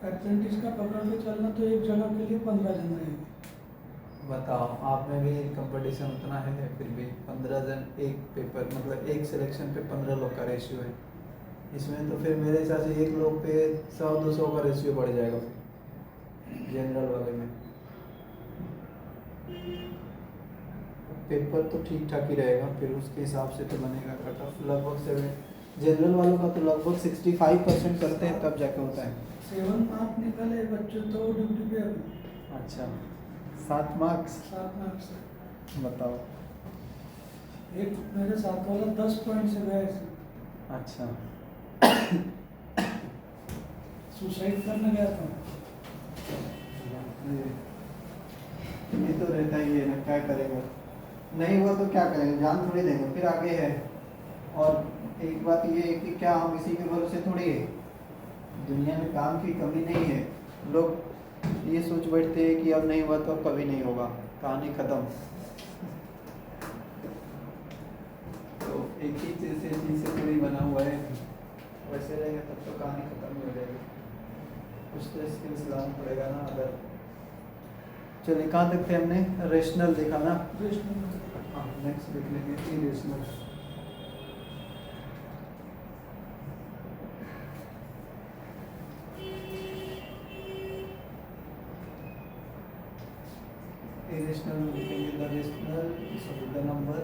अप्रेंटिस का पकड़ के चलना तो एक जगह के लिए 15 जन रहेंगे। बताओ आप में भी कंपटीशन उतना है, फिर भी 15 जन एक पेपर, मतलब एक सिलेक्शन पे 15 लोग का रेशियो है। इसमें तो फिर मेरे हिसाब से एक लोग पे 100-200 का रेशियो बढ़ जाएगा फिर जनरल वाले में। पेपर तो ठीक ठाक ही रहेगा, फिर उसके हिसाब से तो बनेगा कट ऑफ लगभग 7। जनरल वालों का तो लगभग 65% करते हैं तब जाके होता है। 7 मार्क निकले बच्चों तो ड्यूटी पे अभी। अच्छा 7 मार्क्स 7 मार्क्स से बताओ। एक मेरे साथ वाला 10 पॉइंट से गया ऐसे। अच्छा सुसाइड करने गया था। ये तो रहता ही है ना, क्या करेगा। नहीं हुआ तो क्या करेंगे, जान थोड़ी देंगे, फिर आगे है। और एक बात ये है कि क्या हम इसी के भरोसे थोड़ी है, दुनिया में काम की कमी नहीं है। लोग ये सोच बैठते हैं कि अब नहीं हुआ तो अब कभी नहीं होगा, कहानी खत्म। तो एक ही चीज़ से थोड़ी बना हुआ है, वैसे रहेगा तब तो कहानी खत्म ही हो जाएगी। कुछ तो स्किल्स लाना पड़ेगा ना। अगर चलिए कहाँ तक थे हमने, रेशनल देखा ना। हाँ, नेक्स्ट देख लेंगे इरेशनल। इरेशनल में देखेंगे the rational, sorry the number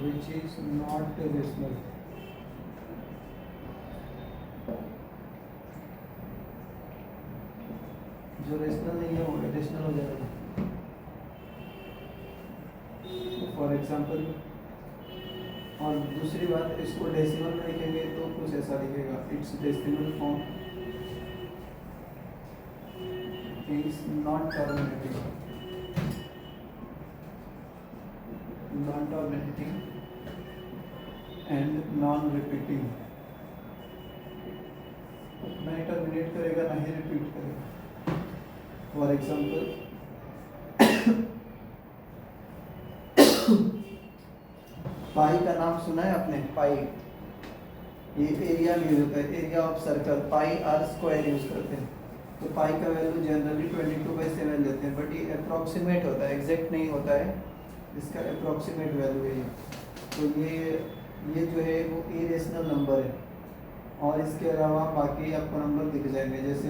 which is not rational। जो रेशनल नहीं है वो इरेशनल हो जाएगा। फॉर एग्जांपल, और दूसरी बात, इसको डेसिमल में लिखेंगे तो कुछ ऐसा लिखेगा, it's decimal form is not terminating, non terminating and non repeating. नहीं टर्मिनेट करेगा, ना ही रिपीट करेगा। फॉर एग्जांपल, पाई का नाम सुना है आपने, पाई, ये एरिया यूज होता है, area of circle, pi r square use करते हैं। तो पाई का वैल्यू जनरली 22/7 लेते हैं, बट ये अप्रॉक्सीमेट होता है, एग्जैक्ट नहीं होता है, इसका अप्रॉक्सीमेट वैल्यू है ये। तो ये जो है वो इरेशनल नंबर है। और इसके अलावा बाकी आपको नंबर दिख जाएंगे, जैसे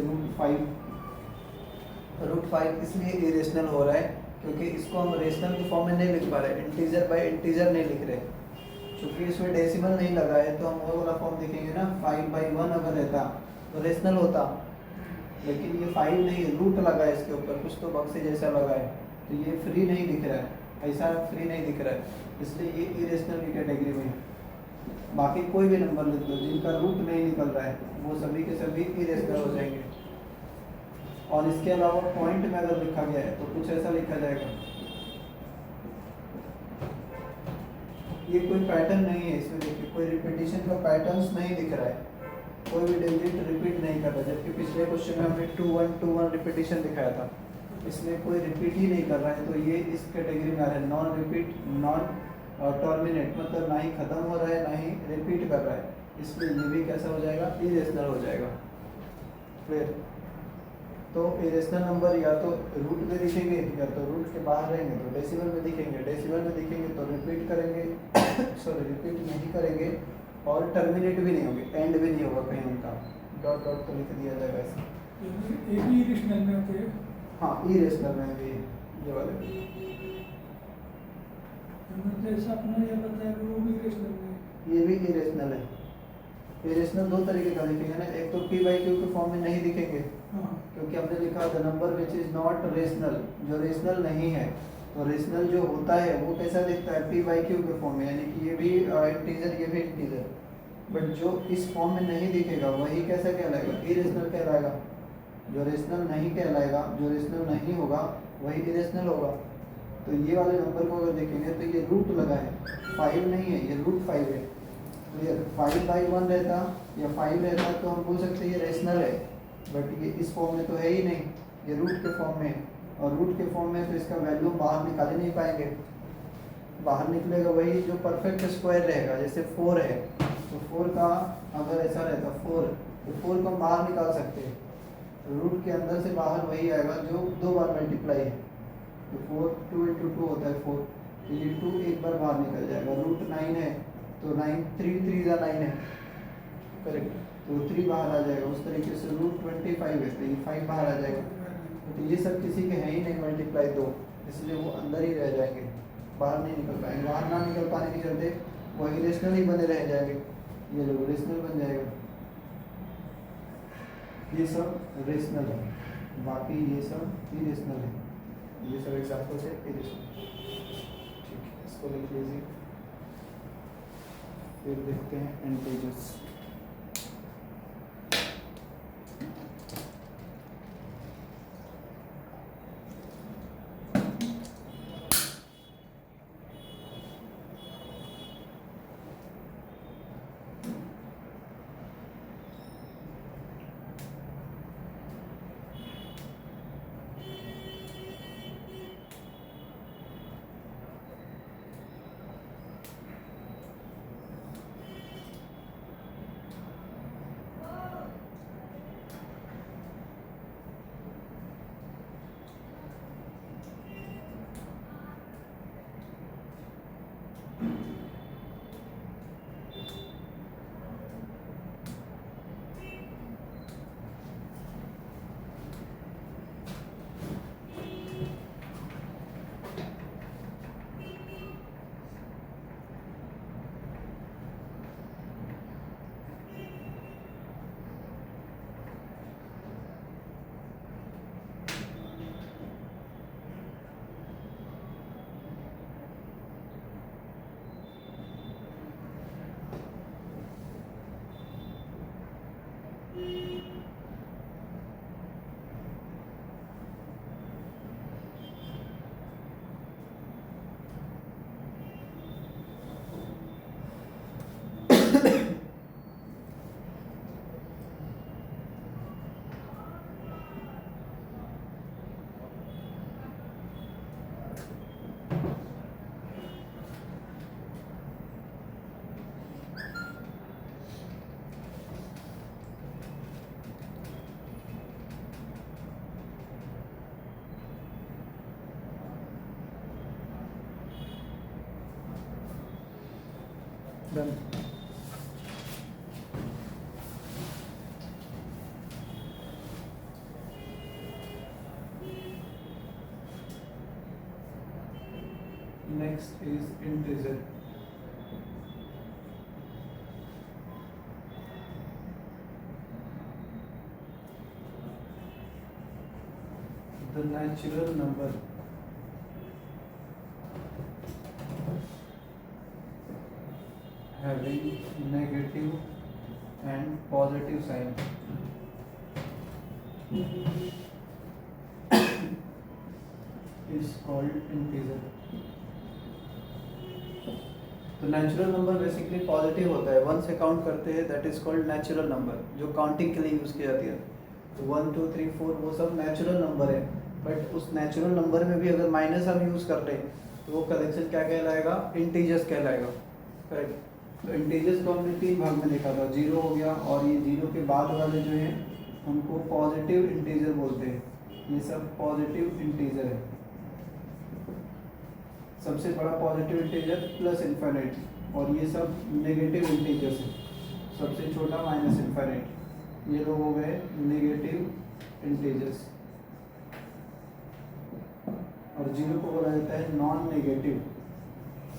√5 इसलिए इरेशनल हो रहा है क्योंकि इसको हम रेशनल की फॉर्म में नहीं लिख पा रहे, इंटीजर बाय इंटीजर नहीं लिख रहे, क्योंकि इसमें डेसिमल नहीं लगा है। तो हम वो वाला फॉर्म लिखेंगे ना, 5/1 अगर रहता तो रेशनल होता, लेकिन ये 5 नहीं है, रूट लगा है इसके ऊपर, कुछ तो बक्से जैसा लगा है, तो ये फ्री नहीं दिख रहा है, ऐसा फ्री नहीं दिख रहा है, इसलिए ये इरेशनल की कैटेगरी में है। बाकी कोई भी नंबर लिख लो जिनका रूट नहीं निकल रहा है, वो सभी के सभी इरेशनल हो जाएंगे। और इसके अलावा पॉइंट में अगर लिखा गया है तो कुछ ऐसा लिखा जाएगा, ये कोई पैटर्न नहीं है इसमें, देखिए कोई रिपीटिशन का पैटर्न्स नहीं दिख रहा है, कोई भी डिजिट रिपीट नहीं कर रहा, जबकि पिछले क्वेश्चन में हमने 2 1 2 1 रिपीटिशन दिखाया था, इसमें कोई रिपीट ही नहीं कर रहा है, तो ये इस कैटेगरी में आ रहा है, नॉन रिपीट, नॉन टर्मिनेट, मतलब ना ही खत्म हो रहा है ना ही रिपीट कर रहा है, इसलिए ये भी कैसा हो जाएगा, इरेशनल हो जाएगा। क्लियर। तो इरेशनल नंबर या तो रूट में दिखेंगे, या तो रूट के बाहर रहेंगे तो डेसिमल में दिखेंगे, डेसिमल में दिखेंगे तो रिपीट करेंगे सॉरी रिपीट नहीं करेंगे, और टर्मिनेट भी नहीं होंगे, एंड भी नहीं होगा कहीं उनका, डॉट डॉट तो लिख दिया जाएगा ऐसे। ये भी इरेशनल में होते हैं। हाँ, इरेशनल में भी ये वाले जैसा अपना ये बताया वो भी इरेशनल में, ये भी इरेशनल है। इरेशनल दो तरीके का दिखेंगे ना, एक तो p/q के फॉर्म में नहीं दिखेंगे, हाँ क्योंकि हमने लिखा the number which is not rational, जो रेशनल नहीं है। तो रेशनल जो होता है वो कैसा दिखता है, p/q के फॉर्म में, यानी कि ये भी इंटीजर ये भी इंटीजर, बट जो इस फॉर्म में नहीं दिखेगा वही कैसा कहलाएगा, इरेशनल कहलाएगा। जो रेशनल नहीं कहलाएगा, जो रेशनल नहीं होगा वही इरेशनल होगा। तो ये वाले नंबर को अगर देखेंगे तो ये रूट लगा है, 5 नहीं है, ये √5 है। तो ये 5/1 रहता या 5 रहता तो हम बोल सकते हैं ये रेशनल है, बट ये इस फॉर्म में तो है ही नहीं, ये रूट के फॉर्म में है, और रूट के फॉर्म में तो इसका वैल्यू बाहर निकाल ही नहीं पाएंगे। बाहर निकलेगा वही जो परफेक्ट स्क्वायर रहेगा, जैसे 4 है तो 4 का अगर ऐसा रहता 4, तो 4 को हम बाहर निकाल सकते हैं, रूट के अंदर से बाहर वही आएगा जो 2 बार मल्टीप्लाई है। तो 4 2 × 2 होता है 4, तो ये 2 एक बार बाहर निकल जाएगा। √9 है तो 9 3 3 × 9 है, करेक्ट, तो 3 बाहर आ जाएगा। उस तरीके से √25 है तो ये 5 बाहर आ जाएगा। तो ये सब किसी के हैं ही नहीं मल्टीप्लाई 2, इसलिए वो अंदर ही रह जाएंगे, बाहर नहीं निकल पाएंगे। बाहर ना निकल पाने के चलते वो इरेशनल ही बने रह जाएंगे, ये लोग रेशनल बन जाएगा। ये सब रेशनल है, बाकी ये सब इरेशनल है। ये सब एग्जाम्पल है इरेशनल। ठीक है, इसको लिख लीजिए। फिर देखते हैं integers. Done. Next is integer. The natural number having negative and positive sign is called integer। तो नेचुरल नंबर बेसिकली पॉजिटिव होता है, 1 से काउंट करते हैं, that is called natural number, जो काउंटिंग के लिए यूज की जाती है। तो 1 2 3 4 वो सब नेचुरल नंबर है, बट उस नेचुरल नंबर में भी अगर माइनस हम यूज कर रहे हैं तो वो कलेक्शन क्या कहलाएगा, इंटीजर्स कहलाएगा। करेक्ट। तो इंटीजर्स को हमने 3 भाग में देखा था, 0 हो गया, और ये 0 के बाद वाले जो हैं उनको पॉजिटिव इंटीजर बोलते हैं। ये सब पॉजिटिव इंटीजर है। सबसे बड़ा पॉजिटिव इंटीजर प्लस इन्फिनिट, और ये सब नेगेटिव इंटीजर्स है। सबसे छोटा माइनस इन्फिनिट। ये लोग हो गए नेगेटिव इंटीजर्स। और 0 को बोला जाता है नॉन नेगेटिव,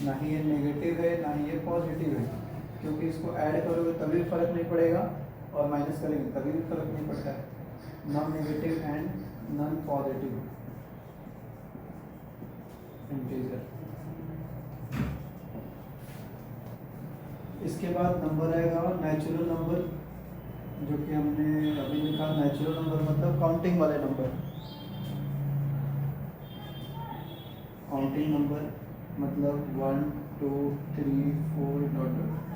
ना ही ये नेगेटिव है ना ही ये पॉजिटिव है, क्योंकि इसको ऐड करोगे तभी फर्क नहीं पड़ेगा और माइनस करेंगे तभी भी फर्क नहीं पड़ता है। Non negative and non positive integer. इसके बाद नंबर आएगा नेचुरल नंबर, जो कि हमने अभी लिखा। नेचुरल नंबर मतलब काउंटिंग वाले नंबर। काउंटिंग नंबर मतलब 1 2 3 4 डॉट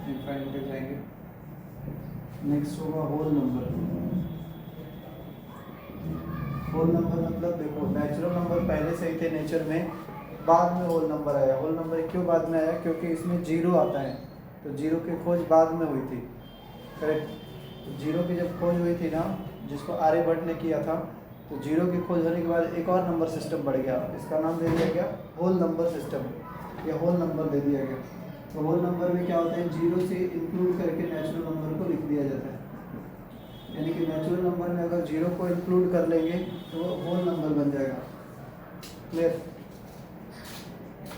इनफाइनाइट तक जाएंगे। नेक्स्ट होगा होल नंबर। होल नंबर मतलब देखो, नेचुरल नंबर पहले से ही थे नेचर में, बाद में होल नंबर आया। होल नंबर क्यों बाद में आया, क्योंकि इसमें 0 आता है, तो 0 की खोज बाद में हुई थी। करेक्ट। 0 की जब खोज हुई थी ना, जिसको आर्यभट्ट ने किया था, तो 0 की खोज होने के बाद एक और नंबर सिस्टम बढ़ गया, इसका नाम दे दिया गया होल नंबर सिस्टम, या होल नंबर दे दिया गया। तो होल नंबर में क्या होता है, 0 से इंक्लूड करके नेचुरल नंबर को लिख दिया जाता है। यानी कि नेचुरल नंबर में अगर 0 को इंक्लूड कर लेंगे तो वो होल नंबर बन जाएगा। क्लियर।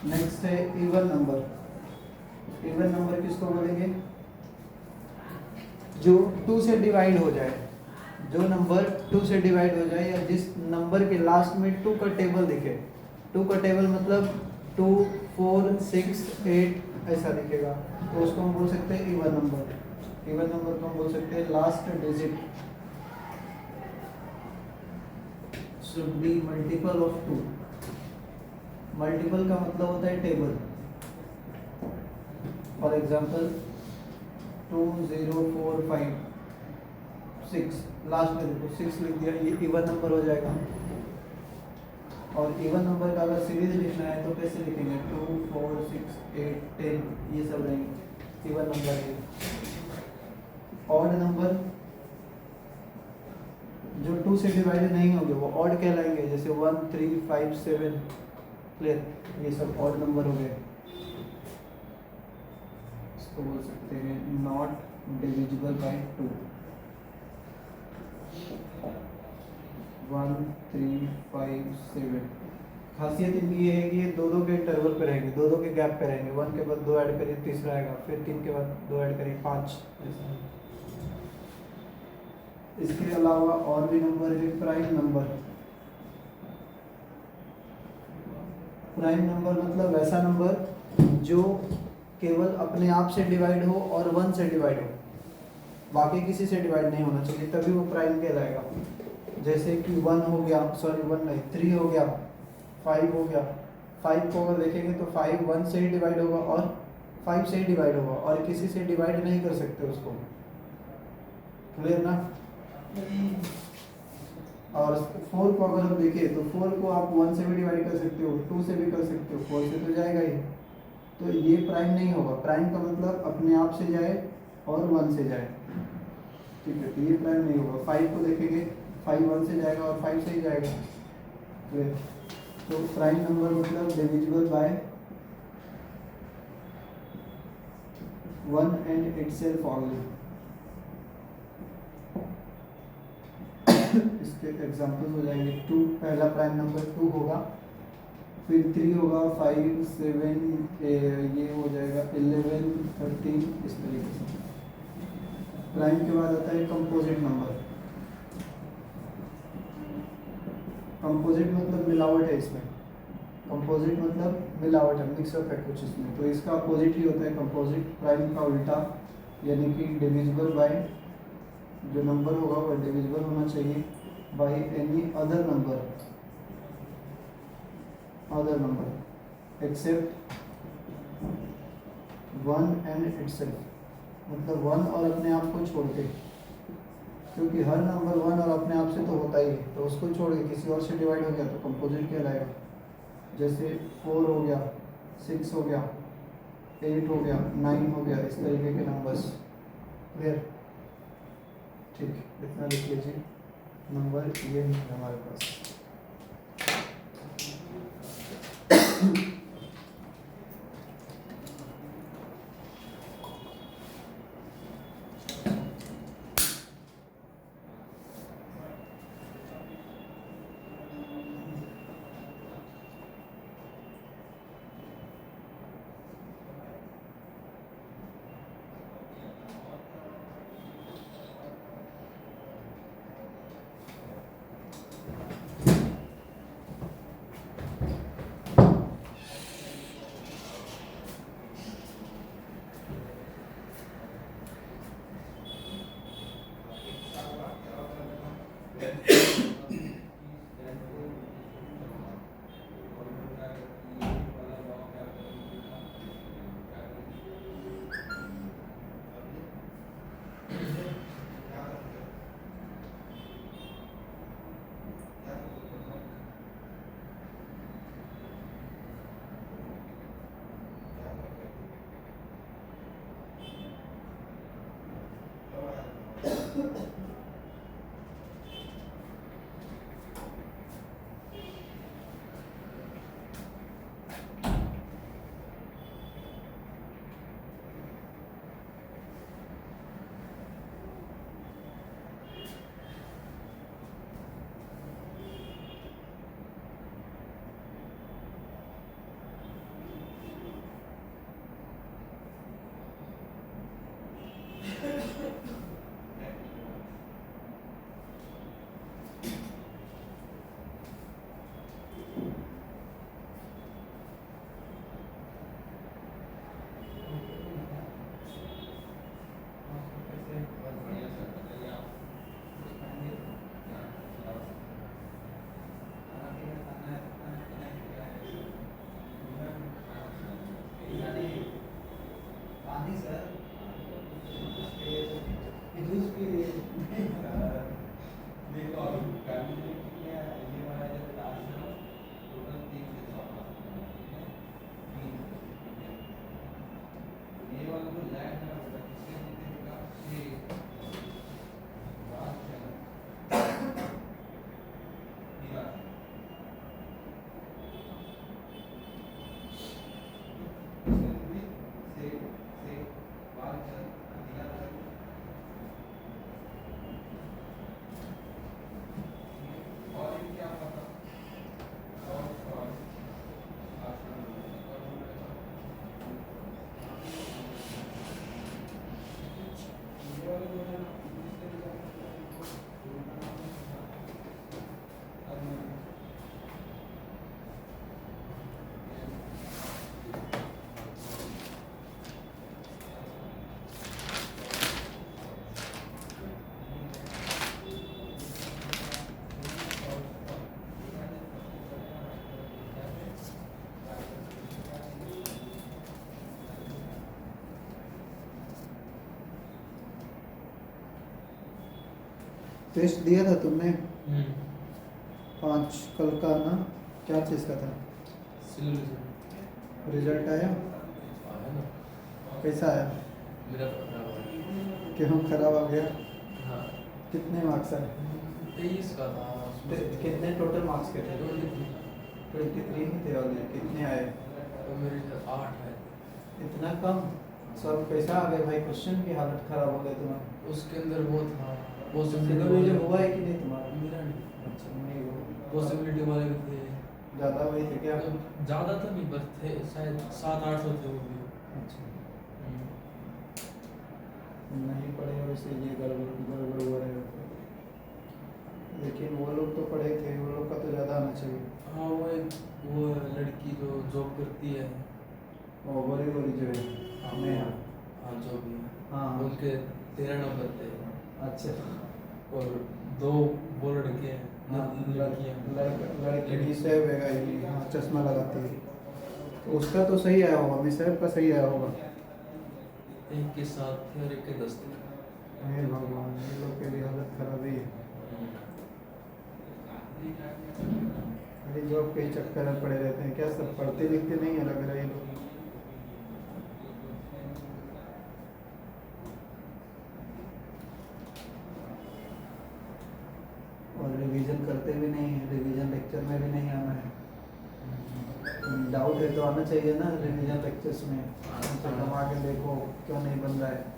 नेक्स्ट है इवन नंबर। इवन नंबर किसको बोलेंगे, जो 2 से डिवाइड हो जाए। जो नंबर 2 से डिवाइड हो जाए, या जिस नंबर के लास्ट में 2 का टेबल दिखे। 2 का टेबल मतलब 2 4 6 8 ऐसा दिखेगा, तो उसको हम बोल सकते हैं इवन नंबर। इवन नंबर को हम बोल सकते हैं last digit should be multiple of 2। Multiple का मतलब होता है टेबल। फॉर एग्जाम्पल 2 0 4 5 6, लास्ट में देखो 6 लिख दिया, ये इवन नंबर हो जाएगा। और इवन नंबर का अगर सीरीज लिखना है तो कैसे लिखेंगे, 2 4 6 8 10, ये सब रहेंगे इवन नंबर है। ऑड नंबर जो 2 से डिवाइड नहीं होंगे वो ऑड कहलाएंगे, जैसे 1 3 5 7। क्लियर। ये सब ऑड नंबर हो गए। इसको बोल सकते हैं नॉट डिविजिबल बाय 2। 1 3 5 7। खासियत इनकी ये है कि ये 2 के इंटरवल पे रहेंगे, 2 के गैप पे रहेंगे। 1 के बाद 2 ऐड करिए, तीसरा आएगा, फिर 3 के बाद 2 ऐड करिए, 5। इसके अलावा और भी नंबर है प्राइम नंबर। प्राइम नंबर मतलब वैसा नंबर जो केवल अपने आप से डिवाइड हो और 1 से डिवाइड हो, बाकी किसी से डिवाइड नहीं होना चाहिए, तभी वो प्राइम कहलाएगा। जैसे कि 1 हो गया, सॉरी 1 नहीं, 3 हो गया, 5 हो गया। 5 को अगर देखेंगे तो 5 1 से ही डिवाइड होगा और 5 से ही डिवाइड होगा, और किसी से डिवाइड नहीं कर सकते उसको। क्लियर ना। और 4 को अगर हम देखें तो 4 को आप 1 से भी डिवाइड कर सकते हो, 2 से भी कर सकते हो, 4 से तो जाएगा ही। तो ये प्राइम नहीं होगा। प्राइम का मतलब अपने आप से जाए और 1 से जाए। ठीक है, तो ये प्राइम नहीं होगा। 5 को देखेंगे, 5 1 से जाएगा और 5 से ही जाएगा। तो प्राइम नंबर मतलब divisible by one and itself only. इसके एग्जांपल्स हो जाएंगे। टू, पहला प्राइम नंबर 2 होगा, फिर 3 होगा, 5, 7, ये हो जाएगा 11, 13, इस तरीके से। प्राइम के बाद आता है कंपोजिट नंबर। कंपोजिट मतलब मिलावट है इसमें, कंपोजिट मतलब मिलावट है, मिक्सअप है कुछ इसमें, तो इसका अपोजिट ही होता है कंपोजिट, प्राइम का उल्टा, यानी कि डिविजिबल बाय, जो नंबर होगा वो डिविजिबल होना चाहिए by any other number except one and itself, मतलब वन और अपने आप को छोड़ के, क्योंकि हर नंबर वन और अपने आप से तो होता ही है, तो उसको छोड़ के किसी और से डिवाइड हो गया तो कंपोजिट कहलाएगा। जैसे 4 हो गया, 6 हो गया, 8 हो गया, 9 हो गया, इस तरीके के नंबर्स। क्लियर? ठीक, इतना लिख लीजिए। नंबर ये है हमारे पास। टेस्ट दिया था तुमने 5 कल का ना, क्या चीज़ का था? रिजल्ट आया? कैसा आया? मेरा तो खराब हो गया। क्यों खराब आ गया? हाँ, कितने मार्क्स आए? 23 का था उसमें से। कितने टोटल मार्क्स के थे? 23 23 ही थे और कितने आए? तो मेरे 8 है। इतना कम? सब कैसा आ गए भाई क्वेश्चन की हालत खराब हो गई तुम्हारी। उसके अंदर वो था सिंगल रीजन हुआ है कि नहीं तुम्हारा? मेरा नहीं। अच्छा नहीं हुआ। पॉसिबिलिटी वाले भी थे। ज़्यादा वही थे क्या? ज़्यादा तो नहीं बस थे शायद 700-800 थे वो भी। अच्छा नहीं पढ़े हो इसलिए ये गड़बड़ गड़बड़ हो रहे हो। लेकिन वो लोग तो पढ़े थे, वो लोग का तो ज़्यादा आना चाहिए। हाँ वो लड़की जो जॉब करती है वो गोरी गोरी जो है हमें हाँ जो भी है हाँ उनके 13 नंबर थे अच्छा और 2 वो लड़के हैं हाँ लड़कियाँ लड़की मिसेब है ये, हाँ चश्मा लगाती है। तो उसका तो सही आया होगा, मिसेब का सही आया होगा। एक के 7 थे और एक के 10 थे। हे भगवान, ये लोग के लिए हालत खराब ही है। अरे जॉब के चक्कर में पड़े रहते हैं क्या? सब पढ़ते लिखते नहीं है लग रहा है ये लोग। और रिवीजन करते भी नहीं है, रिवीजन लेक्चर में भी नहीं आना है। डाउट है तो आना चाहिए ना रिवीजन लेक्चर्स में, तो कमा के देखो क्यों नहीं बन रहा है।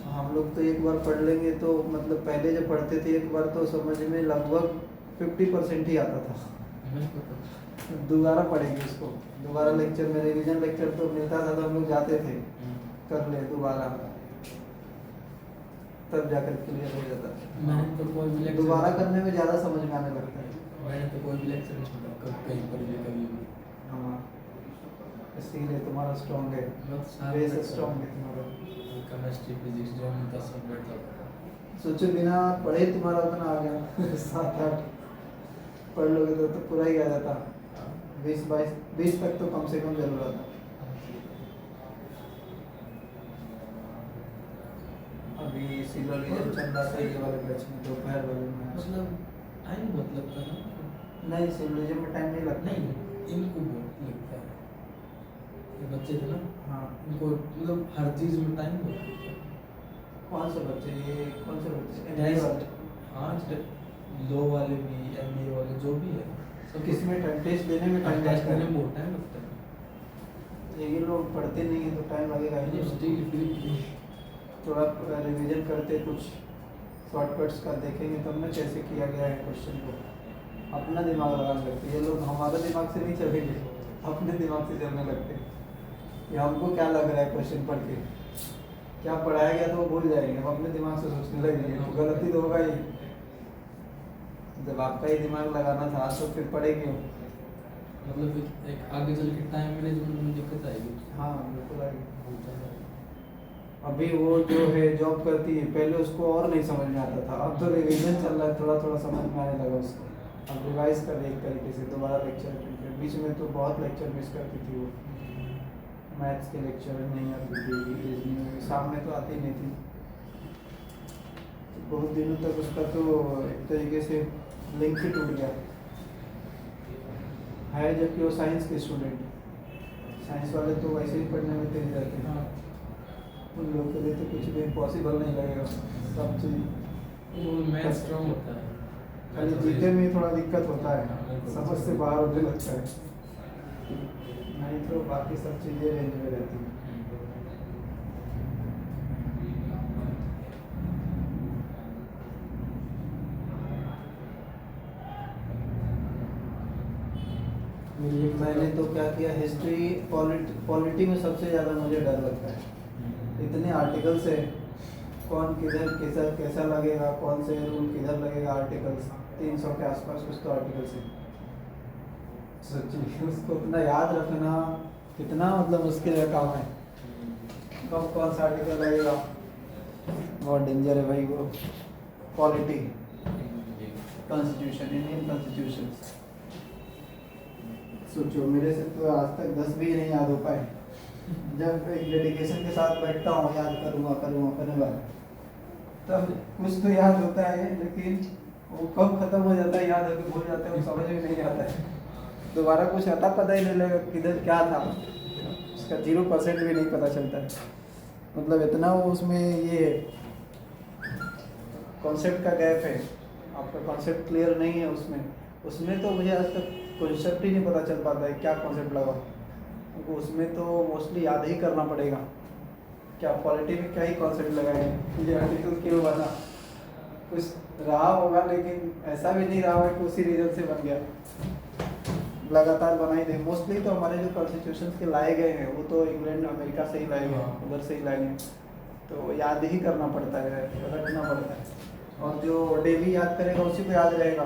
हम लोग तो एक बार पढ़ लेंगे तो मतलब पहले जब पढ़ते थे एक बार तो समझ में लगभग 50% ही आता था। दोबारा पढ़ेंगे इसको, दोबारा लेक्चर में रिवीजन लेक्चर तो मिलता था तो हम लोग जाते थे कर ले दोबारा, तब जाकर क्लियर हो जाता था। मैंने तो कोई भी दोबारा करने में ज़्यादा समझ में आने लगता है। मैंने तो कोई भी लेक्चर नहीं छोड़ा कहीं पर भी कभी भी। हाँ इसीलिए तुम्हारा स्ट्रॉन्ग है, बेस स्ट्रॉन्ग है तुम्हारा। केमिस्ट्री फिजिक्स जो मिलता सब बैठता था। सोचो बिना पढ़े तुम्हारा उतना आ गया 7-8 पढ़ लोगे तो पूरा ही आ जाता। 20-22 तक तो कम से कम जरूर आता। अभी सिविल रिजन चल रहा था ये वाले बैच में, दोपहर वाले में। मतलब टाइम बहुत लगता है ना। नहीं सिविल रिजन में टाइम नहीं लगता। नहीं इनको बहुत लगता है, ये बच्चे थे ना हाँ इनको मतलब हर चीज़ में टाइम बहुत लगता है। कौन से बच्चे, ये कौन से बच्चे? Guys, MBA वाले? हाँ लो वाले भी MBA वाले जो भी है सब किस में टाइम, टेस्ट देने में टाइम टेस्ट लगता देने है। में बहुत टाइम लगता है। ये लोग पढ़ते नहीं है तो टाइम लगेगा ही नहीं। स्टिल फिर भी थोड़ा रिवीजन करते, कुछ शॉर्टकट्स का देखेंगे तब ना कैसे किया गया है क्वेश्चन को, अपना दिमाग लगाने लगते। ये लोग हमारे दिमाग से नहीं चलेंगे, अपने दिमाग से चलने लगते कि हमको क्या लग रहा है क्वेश्चन पढ़ के, क्या पढ़ाया गया तो वो भूल जाएंगे, हम अपने दिमाग से सोचने लगेंगे तो गलती तो होगा ही। जब आपका ही दिमाग लगाना था तो फिर पढ़े क्यों? मतलब एक आगे चल के टाइम मैनेजमेंट में दिक्कत आएगी। हाँ बिल्कुल आएगी। बहुत ज़्यादा। अभी वो जो है जॉब करती है, पहले उसको और नहीं समझ में आता था, अब तो रिवीजन चल रहा है, थोड़ा थोड़ा समझ में आने लगा उसको। अब रिवाइज कर रही एक तरीके से, दोबारा लेक्चर के बीच में तो बहुत लेक्चर मिस करती थी वो। मैथ्स के लेक्चर नहीं आती थी, रीजनिंग में शाम में तो आती नहीं थी। तो बहुत दिनों तक उसका तो एक तरीके से लिंक ही टूट गया है, जबकि वो साइंस के स्टूडेंट, साइंस वाले तो वैसे ही पढ़ने में तेज रहते हैं। हाँ उन लोगों के लिए तो कुछ भी इम्पॉसिबल नहीं लगेगा, सब चीज़। वो मैथ स्ट्रॉन्ग होता है। खाली जीते में थोड़ा दिक्कत होता है, समझ से बाहर होने लगता है, नहीं तो बाकी सब चीज़ें रेंज में रहती हैं। मैंने तो क्या किया, हिस्ट्री पॉलिटी में सबसे ज़्यादा मुझे डर लगता है। इतने आर्टिकल्स है, कौन किधर कैसा कैसा लगेगा, कौन से रूल किधर लगेगा, आर्टिकल्स 300 के आसपास कुछ तो आर्टिकल्स है। सोचिए उसको इतना याद रखना कितना मतलब मुश्किल है काम है, कब कौन सा आर्टिकल लगेगा, बहुत डेंजर है भाई वो। पॉलिटी, कॉन्स्टिट्यूशन, इंडियन कॉन्स्टिट्यूशन, सोचो मेरे से तो आज तक 10 भी नहीं याद हो पाए। जब एक डेडिकेशन के साथ बैठता हूँ याद करूँगा तब कुछ तो याद होता है, लेकिन वो कब खत्म हो जाता है याद होकर भूल जाते हैं, वो समझ में नहीं आता है। दोबारा कुछ आता पता ही नहीं लगेगा किधर क्या था, उसका 0% भी नहीं पता चलता है। मतलब इतना वो उसमें ये कॉन्सेप्ट का गैप है, आपका कॉन्सेप्ट क्लियर नहीं है उसमें तो मुझे आज तक कॉन्सेप्ट ही नहीं पता चल पाता है क्या कॉन्सेप्ट लगा। तो उसमें तो मोस्टली याद ही करना पड़ेगा। क्या पॉलिटी में क्या ही कॉन्सेप्ट लगाएंगे, ये आर्टिकल क्यों बना, कुछ रहा होगा लेकिन ऐसा भी नहीं रहा होगा कि उसी रीजन से बन गया, लगातार बना ही दे। मोस्टली तो हमारे जो कॉन्स्टिट्यूशन के लाए गए हैं वो तो इंग्लैंड अमेरिका से ही लाए गए हैं, उधर से ही लाए गए, तो याद ही करना पड़ता है, रटना पड़ता है। और जो डेली याद करेगा उसी को याद रहेगा।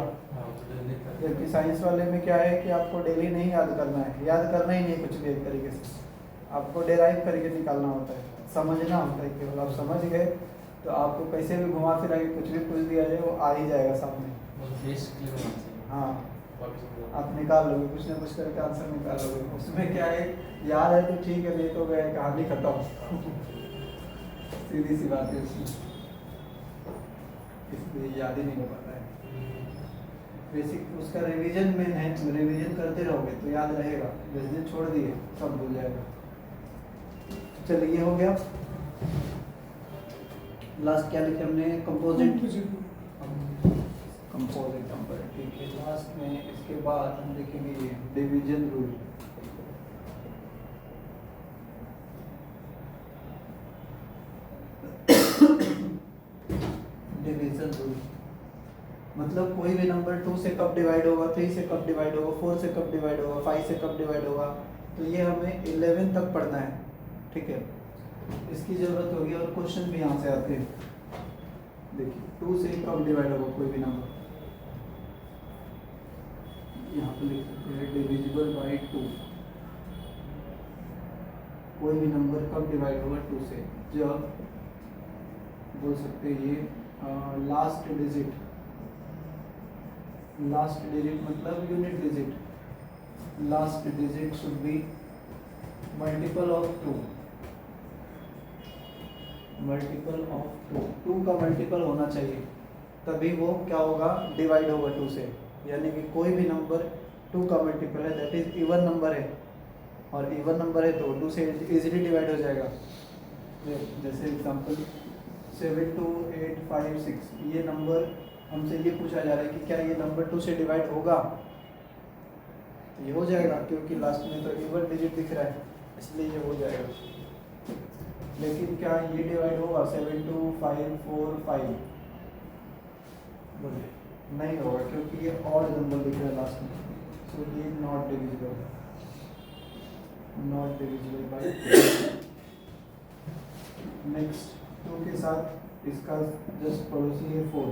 जबकि साइंस वाले में क्या है कि आपको डेली नहीं याद करना है, याद करना ही नहीं कुछ भी एक तरीके से, आपको डेराइव करके निकालना होता है, समझना होता है। केवल आप समझ गए तो आपको कैसे भी घुमा फिरा के कुछ भी पूछ दिया जाए वो आ ही जाएगा सामने। हाँ, आप निकाल लोगे, कुछ ना कुछ करके आंसर निकाल लोगे। उसमें क्या है, याद है तो ठीक है, नहीं तो गए कहानी खत्म। सीधी सी बात है उसमें, इसलिए याद ही नहीं हो पाता है। बेसिक उसका रिवीजन में है, रिवीजन करते रहोगे तो याद रहेगा, जिस दिन छोड़ दिए सब भूल जाएगा। चलिए ये हो गया। लास्ट क्या लिखे हमने, कंपोजिट नंबर, ठीक है। लास्ट में इसके बाद हम देखेंगे ये डिवीजन रूल। डिवीजन रूल मतलब कोई भी नंबर 2 से कब डिवाइड होगा, 3 से कब डिवाइड होगा, 4 से कब डिवाइड होगा, 5 से कब डिवाइड होगा, तो ये हमें 11 तक पढ़ना है, ठीक है। इसकी ज़रूरत होगी और क्वेश्चन भी यहाँ से आते हैं। देखिए 2 से कब डिवाइड होगा कोई भी नंबर, यहाँ पे लिख सकते हैं डिविजिबल बाय 2। कोई भी नंबर कब डिवाइड होगा 2 से, जब बोल सकते हैं ये लास्ट डिजिट मतलब unit digit, last digit should be multiple of 2, two का मल्टीपल होना चाहिए, तभी वो क्या होगा, डिवाइड होगा 2 से। यानी कि कोई भी नंबर 2 का मल्टीपल है, दैट इज इवन नंबर है, और इवन नंबर है तो 2 से इजीली डिवाइड हो जाएगा। जैसे एग्जांपल 7 2 8 5 6, ये नंबर हमसे ये पूछा जा रहा है कि क्या ये नंबर 2 से डिवाइड होगा, तो ये हो जाएगा क्योंकि लास्ट में तो इवन डिजिट दिख रहा है, इसलिए ये हो जाएगा। लेकिन क्या ये डिवाइड होगा 7 2 5 4 5, बोलिए नहीं होगा क्योंकि ये ऑड नंबर दिख रहा है लास्ट में, सो ये नॉट डिविजिबल बाय 2। नेक्स्ट 2 के साथ इसका जस्ट पड़ोसी है 4,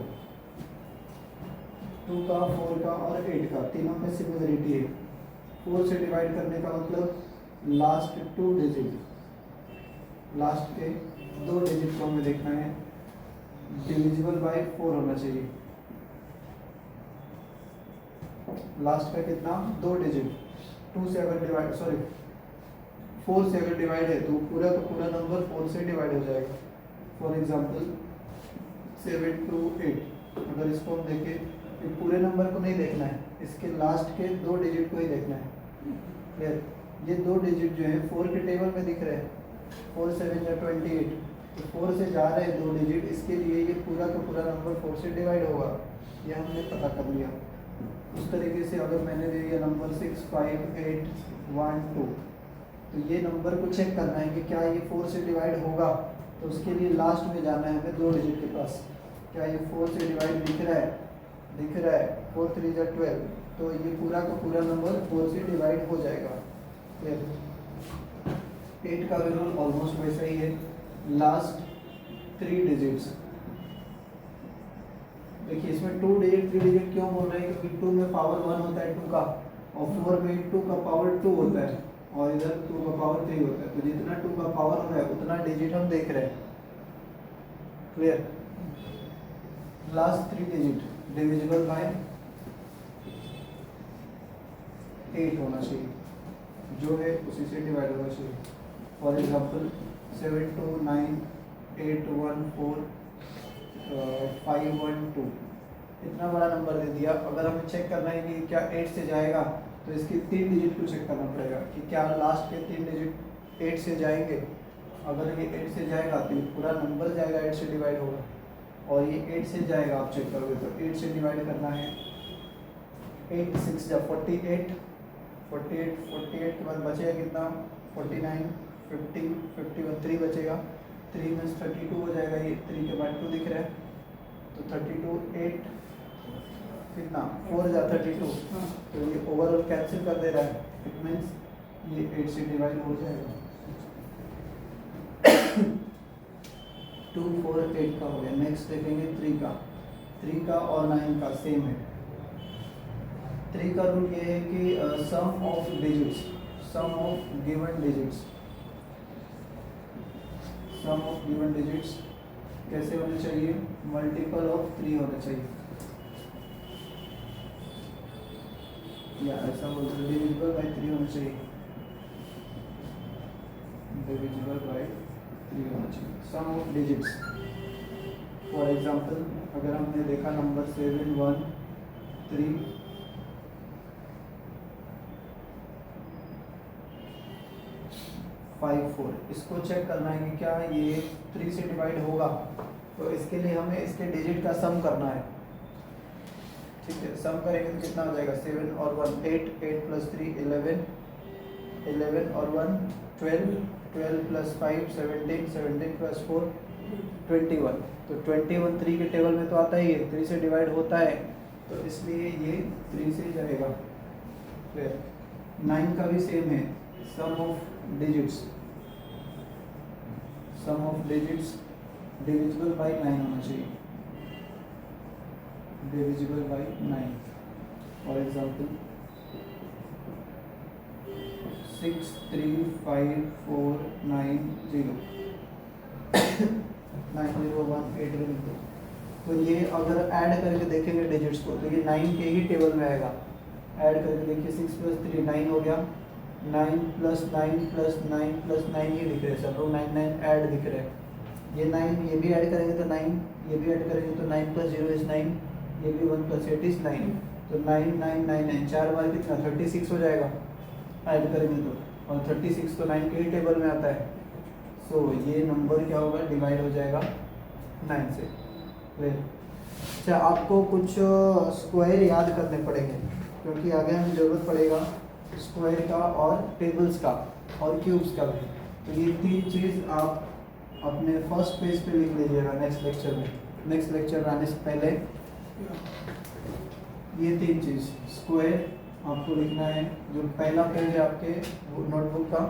2 का 4 का और 8 का तीनों में सिमिलरिटी है। 4 से डिवाइड करने का मतलब लास्ट 2 डिजिट, लास्ट के 2 डिजिट को हमें देखना है, डिविजिबल बाय 4 होना चाहिए। लास्ट का कितना, 2 डिजिट, 2 से अगर डिवाइड 4 से अगर डिवाइड है तो पूरा का पूरा नंबर 4 से डिवाइड हो जाएगा। फॉर एग्जांपल 7 2 8, अगर इसको हम देखें, ये पूरे नंबर को नहीं देखना है, इसके लास्ट के 2 डिजिट को ही देखना है। क्लियर, ये 2 डिजिट जो है 4 के टेबल में दिख रहे हैं, 4 7 या 28, तो 4 से जा रहे हैं 2 डिजिट, इसके लिए ये पूरा का पूरा नंबर 4 से डिवाइड होगा, ये हमने पता कर लिया। उस तरीके से अगर मैंने दे दिया नंबर 6 5 8 1 2, तो ये नंबर को चेक करना है कि क्या ये 4 से डिवाइड होगा, तो उसके लिए लास्ट में जाना है हमें 2 डिजिट के पास। क्या ये 4 से डिवाइड दिख रहा है, 4 3 जा 12, तो ये पूरा का पूरा नंबर 4 से डिवाइड हो जाएगा। फिर 8 का भी रूल ऑलमोस्ट वैसा ही है, लास्ट 3 डिजिट्स। देखिए इसमें 2 डिजिट 3 डिजिट क्यों बोल रहे हैं, क्योंकि 2 में पावर 1 होता है 2 का, और 4 में 2 का पावर 2 होता है, और इधर 2 का पावर 3 होता है, तो जितना 2 का पावर हो रहा है उतना डिजिट हम देख रहे हैं। Clear, last 3 digit divisible by 8 होना चाहिए, जो है उसी से डिवाइड होना चाहिए। फॉर एग्जांपल 7 2 9 8 1 4 5 1 2, इतना बड़ा नंबर दे दिया। अगर हमें चेक करना है कि क्या 8 से जाएगा, तो इसके 3 डिजिट को चेक करना पड़ेगा कि क्या लास्ट के 3 डिजिट 8 से जाएंगे। अगर ये 8 से जाएगा तो ये पूरा नंबर जाएगा, 8 से डिवाइड होगा, और ये 8 से जाएगा, आप चेक करोगे तो 8 से डिवाइड करना है, 8 6 जा 48, 48 के बाद बचेगा कितना 49 50 51 3 बचेगा 3 में 32 हो जाएगा, ये 3 के बाद 2 दिख रहा है तो 32 8 कितना 4 जा 32 हाँ तो ये ओवरऑल कैंसिल कर दे रहा है, इट मीन्स ये 8 से डिवाइड हो जाएगा 2 4 8 का हो गया। नेक्स्ट देखेंगे 3 का और 9 का सेम है। 3 का रूल ये है कि sum of digits, sum of given digits, sum of given digits कैसे होने चाहिए, मल्टीपल ऑफ 3 होना चाहिए, या ऐसा बोलते हैं डिविजिबल बाय 3 होना चाहिए, डिविजिबल बाय 3 होना चाहिए सम ऑफ डिजिट्स। फॉर एग्जांपल अगर हमने देखा नंबर 7 1 3 5 4, इसको चेक करना है कि क्या ये 3 से डिवाइड होगा, तो इसके लिए हमें इसके डिजिट का सम करना है। ठीक है, सम करेंगे तो कितना हो जाएगा 7 और 1 8 8 प्लस 3 11 11 और 1 12 12 प्लस 5 17 17 प्लस 4 21, तो 21 3 के टेबल में तो आता ही है, 3 से डिवाइड होता है तो इसलिए ये 3 से जाएगा। फिर 9 का भी सेम है, sum of digits, sum of digits divisible by 9 होना चाहिए, डिविजिबल बाय 9। फॉर एग्जांपल 6 3 5 4 9 0 9 0 1 8 0, तो ये अगर ऐड करके देखेंगे डिजिट्स को तो ये 9 के ही टेबल में आएगा। ऐड करके देखिए 6 प्लस 3 9 हो गया, 9 प्लस 9 प्लस 9 प्लस 9 ये दिख रहे हैं सब लोग, 9 9 ऐड दिख रहे हैं, ये 9 ये भी ऐड करेंगे तो 9, ये भी ऐड करेंगे तो 9 प्लस 0 इज 9, ये भी 1 प्लस 8 इज 9, तो 9 9 9 9 4 बार कितना 36 हो जाएगा ऐड करेंगे तो, और 36 तो 9 के ही टेबल में आता है, सो ये नंबर क्या होगा डिवाइड हो जाएगा 9 से। अच्छा, आपको कुछ स्क्वायर याद करने पड़ेंगे क्योंकि आगे हमें ज़रूरत पड़ेगा स्क्वायर का और टेबल्स का और क्यूब्स का भी, तो ये 3 चीज़ आप अपने फर्स्ट पेज पे लिख लीजिएगा नेक्स्ट लेक्चर में, नेक्स्ट लेक्चर आने से पहले ये 3 चीज़ स्क्वायर आपको लिखना है, जो पहला पेज है आपके नोटबुक का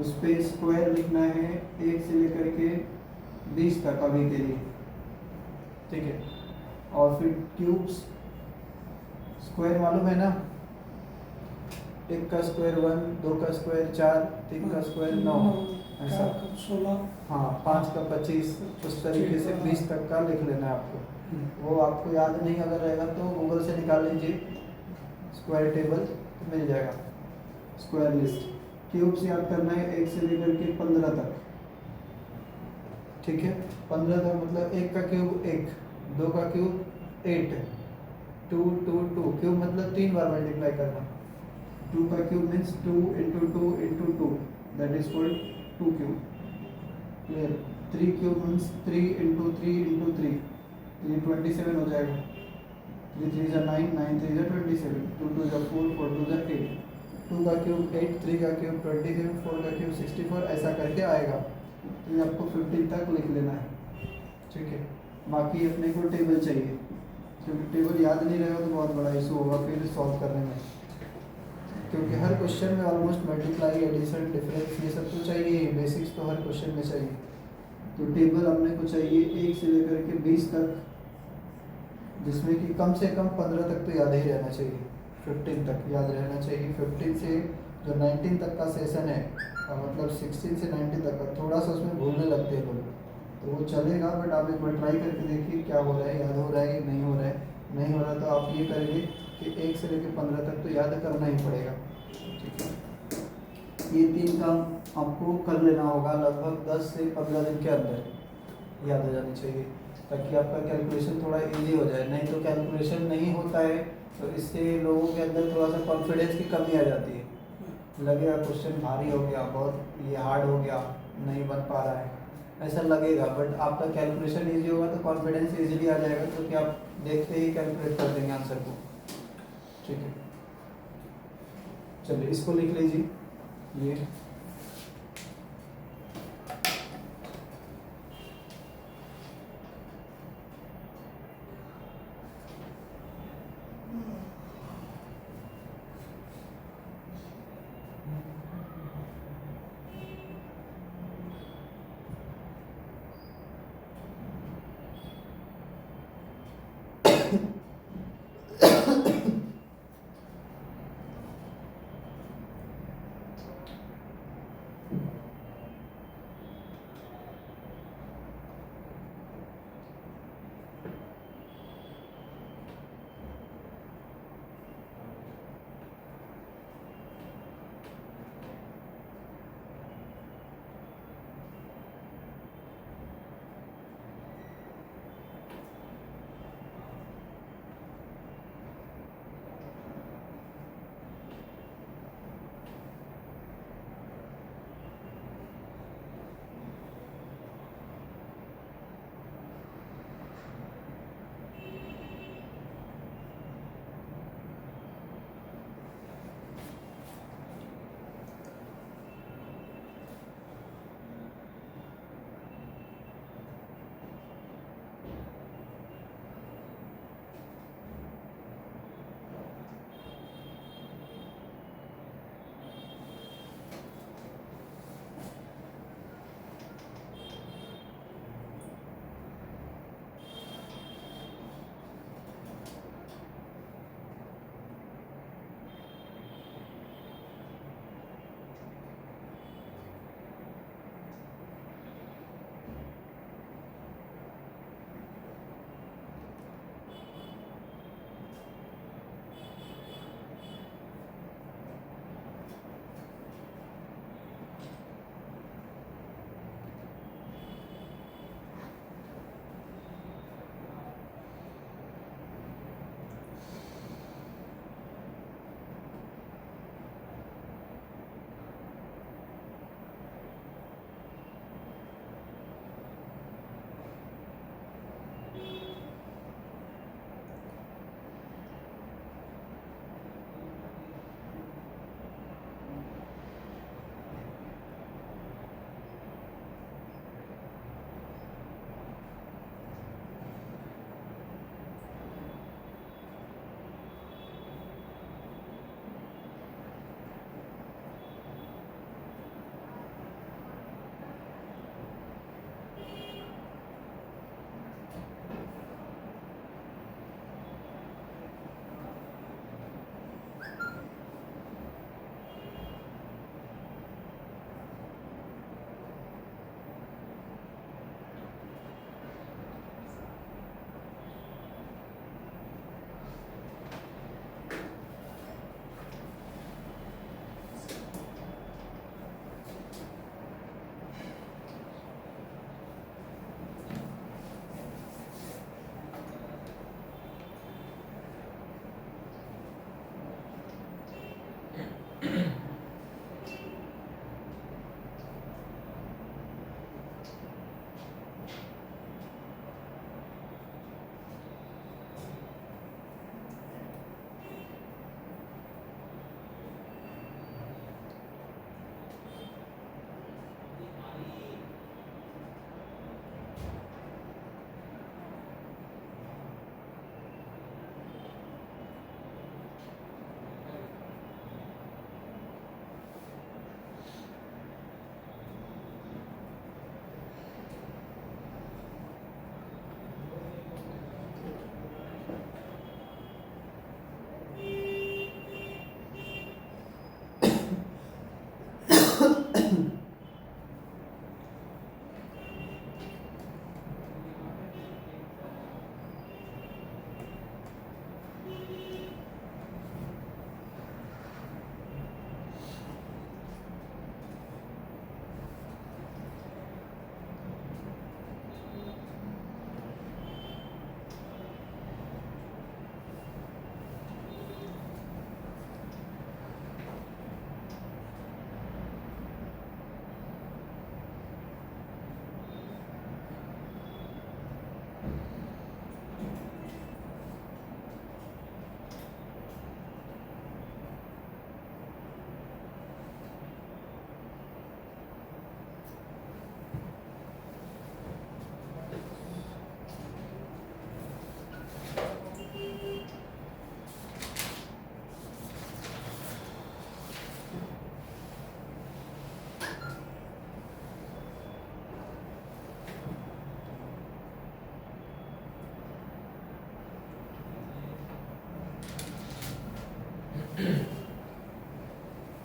उस पर स्क्वायर लिखना है 1 से लेकर के 20 तक अभी के लिए, ठीक है। और फिर क्यूब्स स्क्वायर मालूम है ना, 1 का स्क्वायर 1, 2 का स्क्वायर 4, 3 का स्क्वायर 9, ऐसा 16, हाँ 5 का 25, उस तरीके से 20 तक का लिख लेना है आपको। वो आपको याद नहीं अगर रहेगा तो गूगल से निकाल लीजिए स्क्वायर टेबल, तो मिल जाएगा स्क्वायर लिस्ट। क्यूब्स याद करना है 1 से लेकर के 15 तक, ठीक है। 15 तक मतलब 1 का क्यूब 1, 2 का क्यूब 8, 2 2 2 क्यूब मतलब 3 बार मल्टीप्लाई करना, 2 का cube means 2 into 2 into 2, that is called 2 cube, clear. 3 cube means 3 into 3 into 3, ये 27 हो जाएगा, 3 3 जा 9, 9 3 जा 27, 2 2 जा 4, 4 2 जा 8, 2 का क्यूब 8, 3 का क्यूब 27, 4 का क्यूब 64, ऐसा करके आएगा। तो ये आपको 15 तक लिख लेना है, ठीक है। बाकी अपने को टेबल चाहिए, क्योंकि टेबल याद नहीं रहेगा तो बहुत बड़ा इशू होगा फिर सॉल्व करने में, क्योंकि हर क्वेश्चन में ऑलमोस्ट मल्टीप्लाई एडिशन डिफरेंस ये सब तो चाहिए, बेसिक्स तो हर क्वेश्चन में चाहिए। तो टेबल अपने को चाहिए 1 से लेकर के 20 तक, जिसमें कि कम से कम 15 तक तो याद ही रहना चाहिए, 15 तक याद रहना चाहिए। 15 से जो 19 तक का सेशन है, मतलब 16 से 19 तक का, थोड़ा सा उसमें भूलने लगते हैं लोग, तो वो चलेगा, बट आप एक बार ट्राई करके देखिए क्या हो रहा है, याद हो रहा है कि नहीं हो रहा है। नहीं हो रहा तो आप ये करेंगे कि 1 से लेकर 15 तक तो याद करना ही पड़ेगा, ठीक है। ये 3 काम आपको कर लेना होगा लगभग 10 से 15 दिन के अंदर, याद हो जानी चाहिए, ताकि आपका कैलकुलेशन थोड़ा इजी हो जाए। नहीं तो कैलकुलेशन नहीं होता है तो इससे लोगों के अंदर थोड़ा सा कॉन्फिडेंस की कमी आ जाती है, लगेगा क्वेश्चन भारी हो गया, बहुत ये हार्ड हो गया, नहीं बन पा रहा है, ऐसा लगेगा। बट आपका कैलकुलेशन इजी होगा तो कॉन्फिडेंस इजीली आ जाएगा, क्योंकि आप देखते ही कैलकुलेट कर देंगे आंसर को, ठीक है। चलिए इसको लिख लीजिए ये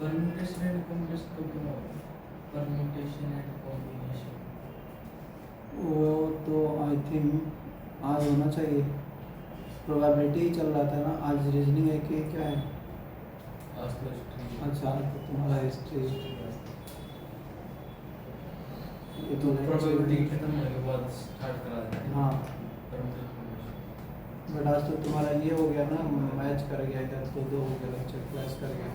परम्यूटेशन एंड कॉम्बिनेशन कब करना होगा? परम्यूटेशन एंड कॉम्बिनेशन वो तो आई थिंक आज होना चाहिए, प्रोबेबिलिटी ही चल रहा था ना आज, रीजनिंग है कि क्या है? आज तो हिस्ट्री अच्छा आज तो तुम्हारा हिस्ट्री, ये तो प्रोबेबिलिटी खत्म होने के बाद स्टार्ट करा देते हैं। हाँ परम्यूटेशन बट आज तो तुम्हारा ये हो गया ना, मैच कर गया इधर तो दो हो गया, लेक्चर क्लास कर गया,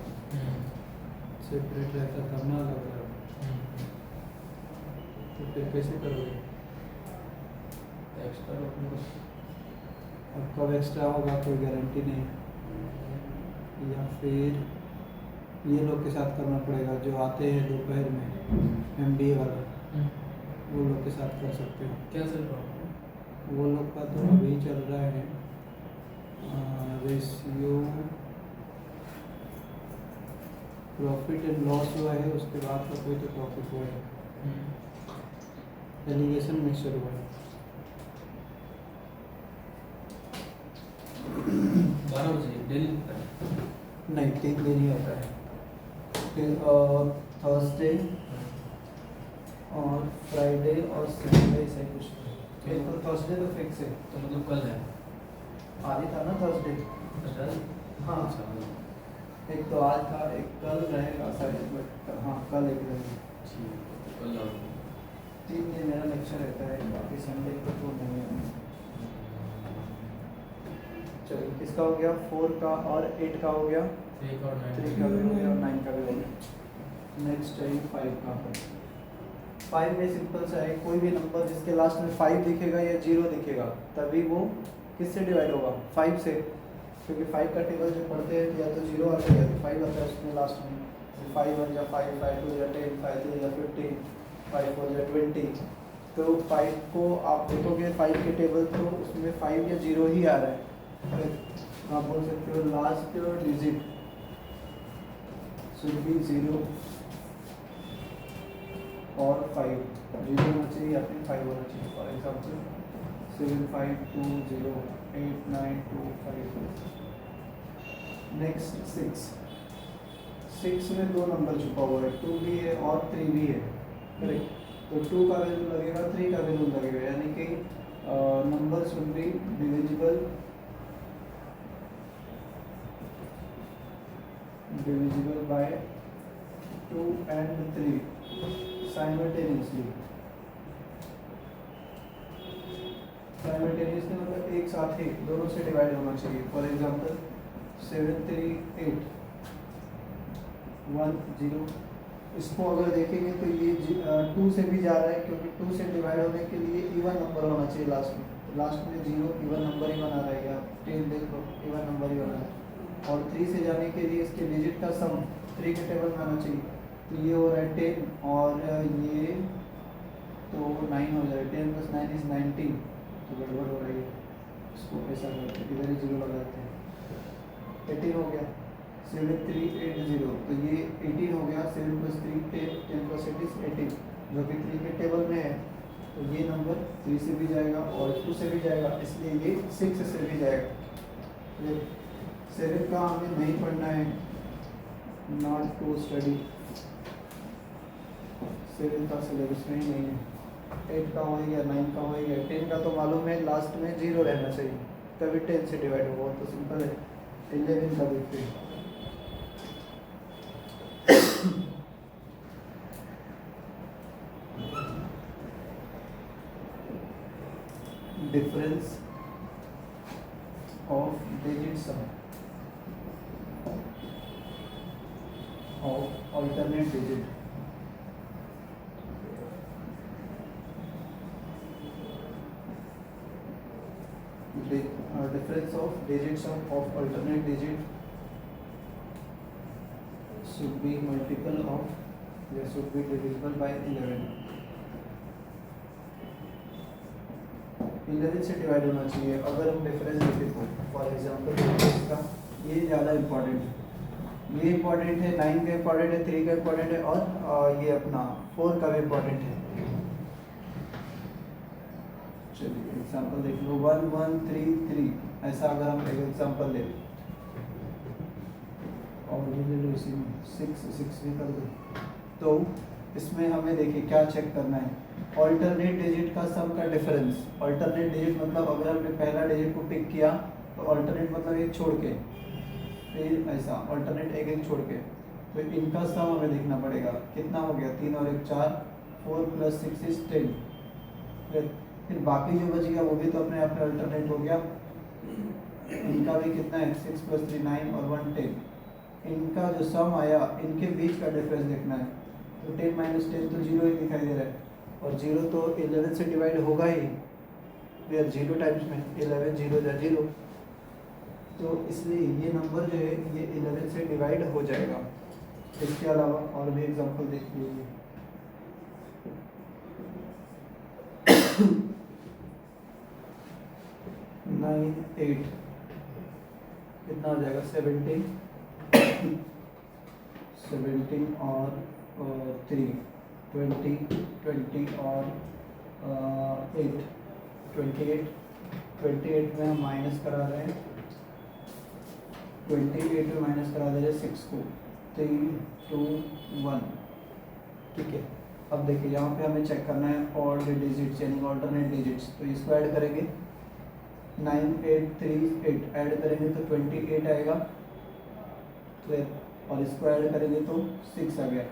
सेपरेट रहता तब ना लग रहा, तो फिर कैसे करोगे? एक्स्ट्रा अपने को और कब एक्स्ट्रा होगा कोई गारंटी नहीं, या फिर ये लोग के साथ करना पड़ेगा जो आते हैं दोपहर में MBA वाला, वो लोग के साथ कर सकते हो। क्या चल रहा है? वो लोग का तो अभी चल रहा है रेशियो प्रॉफिट एंड लॉस हुआ है, उसके बाद का कोई तो टॉपिक हुआ है, एलिगेशन मिक्सचर हुआ है। 12 बजे डेली नहीं 3 दिन ही होता है, फिर थर्सडे और फ्राइडे और सैटरडे से कुछ, एक तो थर्सडे तो फिक्स है, तो मतलब कल है आज ही था ना थर्सडे, हाँ एक तो आज था, एक कल रहेगा शायद, बट हाँ कल एक रहेगा, कल 3 दिन मेरा लेक्चर रहता है, बाकी संडे को तो नहीं है। चलिए किसका हो गया 4 का और 8 का हो गया, 3 और 3 का भी हो गया और 9 का भी हो गया। नेक्स्ट है 5 का। 5 में सिंपल सा है, कोई भी नंबर जिसके लास्ट में 5 दिखेगा या 0 दिखेगा तभी वो किससे डिवाइड होगा 5 से, क्योंकि 5 का टेबल जो पढ़ते हैं या तो 0 आता है या तो 5 आता है उसमें लास्ट में, 5 1 या 5, 5 2 या 10, 5 3 या 15, 5 4 या 20, तो 5 को आप देखोगे 5 के टेबल तो उसमें 5 या 0 ही आ रहा है, आप बोल सकते हो लास्ट डिजिट शुड बी 0 और 5, 0 होना चाहिए या फिर 5 होना चाहिए। For example 7 5 2 0 8 9 2 5। नेक्स्ट 6 में 2 नंबर छुपा हुआ है, 2 भी है और 3 भी है, करेक्ट, तो 2 का वैल्यू लगेगा 3 का वैल्यू लगेगा, यानी कि number should be divisible by 2 and 3 simultaneously मतलब एक साथ ही दोनों से डिवाइड होना चाहिए। फॉर एग्जांपल 7 3 8 1 0, इसको अगर देखेंगे तो ये 2 से भी जा रहा है, क्योंकि 2 से डिवाइड होने के लिए इवन नंबर होना चाहिए लास्ट में 0 इवन नंबर ही बना रहेगा, 10 देखो इवन नंबर ही बना है, और 3 से जाने के लिए इसके डिजिट का सम 3 के टेबल में आना चाहिए, तो ये हो रहा है 10 और ये तो 9 हो जाएगा, 10 + 9 = 19, तो गड़बड़ हो रही है, इसको ऐसा करते हैं इधर ही 0 लगाते हैं, 18 हो गया, 7 3 8 0, तो ये 18 हो गया, 7 + 3 10, 10 + 8 is 18, जो कि 3 के टेबल में है, तो ये नंबर 3 से भी जाएगा और 2 से भी जाएगा, इसलिए ये 6 से भी जाएगा। 7 का हमें नहीं पढ़ना है, नॉट टू स्टडी, 7 का सिलेबस में ही नहीं है, 8 का होएगा 9 का होएगा, 10 का तो मालूम है लास्ट में 0 रहना चाहिए तभी 10 से डिवाइड होगा, तो सिंपल है। 11 का देखते हैं, difference of digit some of alternate digit, difference of digits of alternate digit should be multiple of, they should be divisible by 11, 11 से डिवाइड होना चाहिए अगर हम डिफरेंस देखें तो। फॉर एग्जांपल इसका ये ज़्यादा इम्पोर्टेंट है, ये इम्पोर्टेंट है, 9 का इम्पोर्टेंट है, 3 का इम्पोर्टेंट है, और ये अपना 4 का भी इम्पोर्टेंट है। चलिए एग्जांपल देख लो, 1 1 3 3, ऐसा अगर हम एक एग्जांपल ले, और भी ले लो इसी में, 6 भी कर दो। तो इसमें हमें देखिए क्या चेक करना है, ऑल्टरनेट डिजिट का सम का डिफरेंस। ऑल्टरनेट डिजिट मतलब अगर हमने पहला डिजिट को पिक किया तो ऑल्टरनेट मतलब एक छोड़ के, फिर ऐसा ऑल्टरनेट एक एक छोड़ के, तो इनका सम हमें देखना पड़ेगा कितना हो गया, 3 और 1 4, 4 + 6 = 10। फिर बाकी जो बच गया वो भी तो अपने आप में अल्टरनेट हो गया। इनका भी कितना है, 6 + 3 9 और 1 10। इनका जो सम आया इनके बीच का डिफरेंस देखना है, तो 10 - 10 तो 0 ही दिखाई दे रहा है, और 0 तो 11 से डिवाइड होगा ही, फिर 0 टाइम्स में 11 0 जा 0, तो इसलिए ये नंबर जो है ये 11 से डिवाइड हो जाएगा। इसके अलावा और भी एग्जांपल देख लीजिए। 9 8 कितना हो जाएगा, 17 और 3 20 20 और 8 28 में हम माइनस करा रहे हैं, 28 में माइनस करा दे रहे हैं 6 को, 3 2 1। ठीक है, अब देखिए यहाँ पे हमें चेक करना है ऑड डिजिट्स यानी ऑल्टरनेट डिजिट्स, तो इसको ऐड करेंगे 9 8 3 8 ऐड करेंगे तो 28 आएगा, क्लियर, और इसको ऐड करेंगे तो 6 आ गया।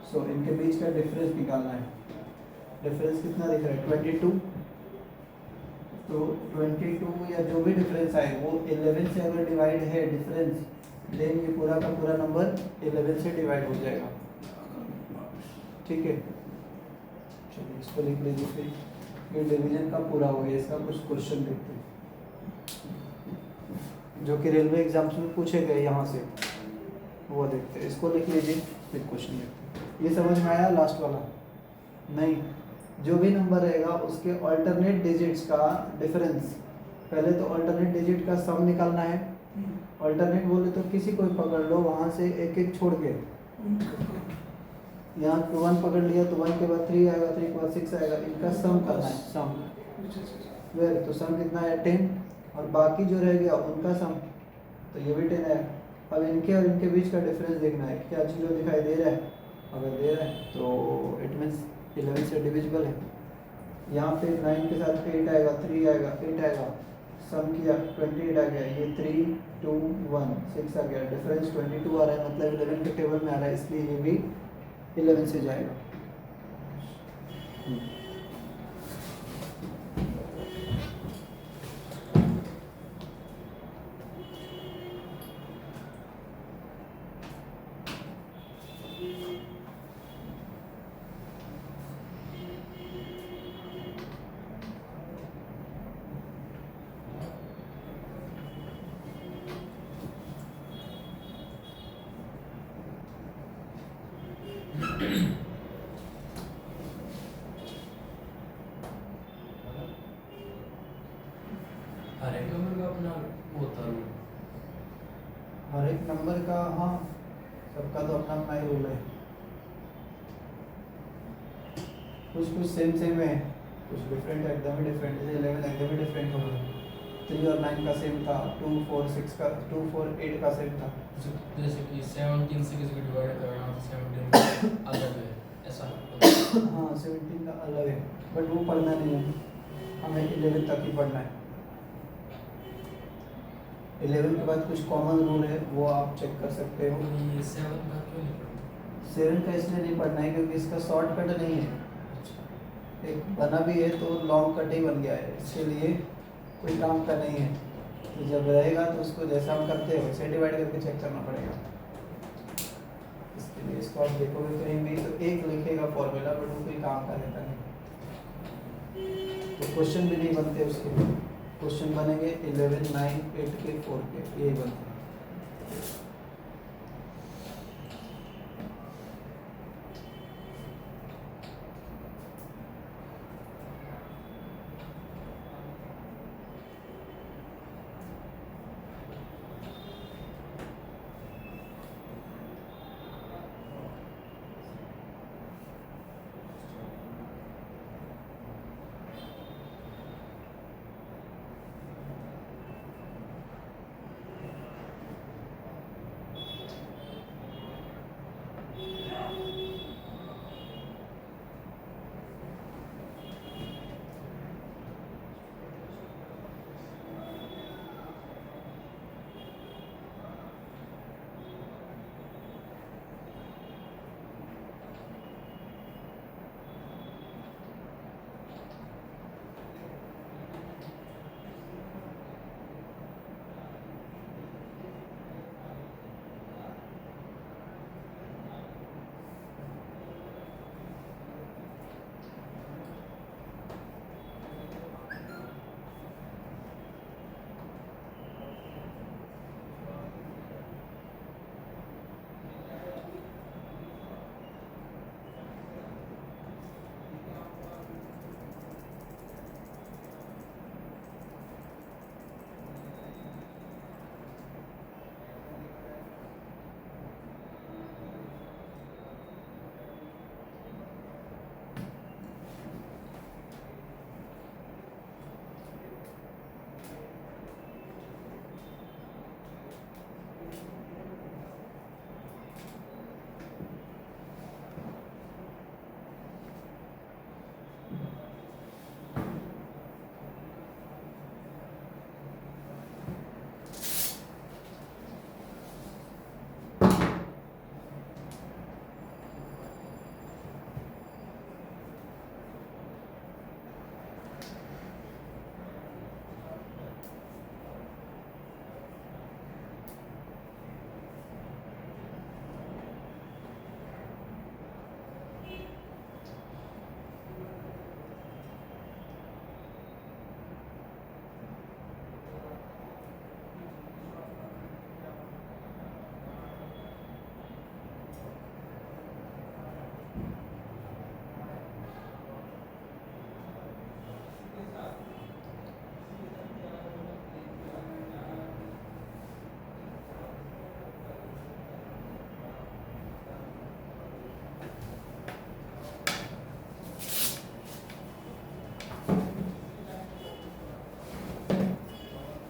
सो इनके बीच का डिफरेंस निकालना है। डिफरेंस कितना दिख रहा है, 22। तो 22 या जो भी डिफरेंस आए वो 11 से अगर डिवाइड है डिफरेंस, देन ये पूरा का पूरा नंबर 11 से डिवाइड हो जाएगा। ठीक है, चलिए इसको लिख लीजिए। फिर ये डिवीजन का पूरा हो गया, इसका कुछ क्वेश्चन देखते हैं जो कि रेलवे एग्जाम्स में पूछे गए यहाँ से, वो देखते हैं। इसको लिख लीजिए फिर क्वेश्चन देखते हैं। ये समझ में आया लास्ट वाला? नहीं, जो भी नंबर रहेगा उसके ऑल्टरनेट डिजिट्स का डिफरेंस, पहले तो ऑल्टरनेट डिजिट का सम निकालना है। ऑल्टरनेट बोले तो किसी को पकड़ लो, वहाँ से एक एक छोड़ के, यहाँ 1 पकड़ लिया तो 1 के बाद 3 आएगा, 3 के बाद 6 आएगा, इनका सम करना है। सम वेरी, तो सम कितना है 10, और बाकी जो रह गया उनका सम, तो ये भी 10 है। अब इनके और इनके बीच का डिफरेंस देखना है, क्या 0 दिखाई दे रहा है, अगर दे रहा है तो इट मीन्स 11 से डिविजिबल है। यहाँ पे 9 के साथ 8 आएगा, 3 आएगा, 8 आएगा, सम किया 28 आ गया, ये 3 2 1 6 आ गया, डिफरेंस 22 आ रहा है, मतलब 11 के टेबल में आ रहा है, इसलिए ये भी 11 से जाएगा। हर एक नंबर का अपना होता है। हर एक नंबर का, हाँ सबका तो अपना अपना ही रूल है। कुछ कुछ सेम है, कुछ डिफरेंट है, एकदम ही डिफरेंट। जैसे 11 एकदम ही डिफरेंट हो गया, 3 और 9 का सेम था, 2 4 6 का 2 4 8 का सेम था। जैसे कि 17 से किसी को डिवाइड करना तो 17 अलग है, ऐसा हाँ 17 का अलग है, बट वो पढ़ना नहीं है, हमें 11 तक ही पढ़ना है। 11 के बाद कुछ कॉमन रूल है, वो आप चेक कर सकते हो। ये 7 का क्यों नहीं पढ़ते? 7 का इसलिए नहीं पढ़ना है क्योंकि इसका शॉर्टकट नहीं है, एक बना भी है तो लॉन्ग कट ही बन गया है, इसके लिए कोई काम का नहीं है। तो जब रहेगा तो उसको जैसा हम करते हैं वैसे डिवाइड करके चेक करना पड़ेगा। इसके लिए इसको आप देखोगे कहीं भी तो एक लिखेगा फॉर्मूला, बट वो कोई काम का रहता नहीं, तो क्वेश्चन भी नहीं बनते उसके। क्वेश्चन बनेंगे 11 9 8 के 4 के, यही बनते हैं।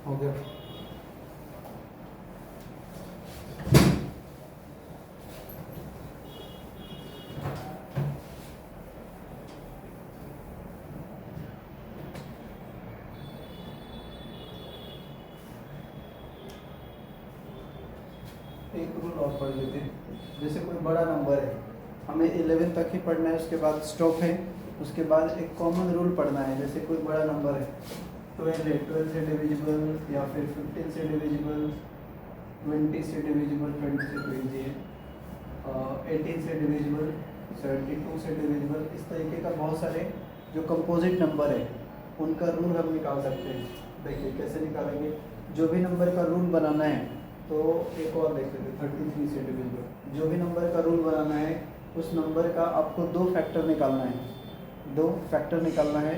हो गया। एक रूल और पढ़ लेते हैं। जैसे कोई बड़ा नंबर है, हमें 11 तक ही पढ़ना है, उसके बाद स्टॉप है। उसके बाद एक कॉमन रूल पढ़ना है। जैसे कोई बड़ा नंबर है, 12 है, 12 से डिविजिबल या फिर 15 से डिविजिबल, 20 से डिविजिबल, 20 से डिविजिबल, 18 से डिविजिबल, 72 से डिविजिबल। इस तरीके का बहुत सारे जो कंपोजिट नंबर है उनका रूल हम निकाल सकते हैं। देखिए कैसे निकालेंगे। जो भी नंबर का रूल बनाना है, तो एक और देख लेते हैं, 33 से डिविजिबल। जो भी नंबर का रूल बनाना है, उस नंबर का आपको दो फैक्टर निकालना है। दो फैक्टर निकालना है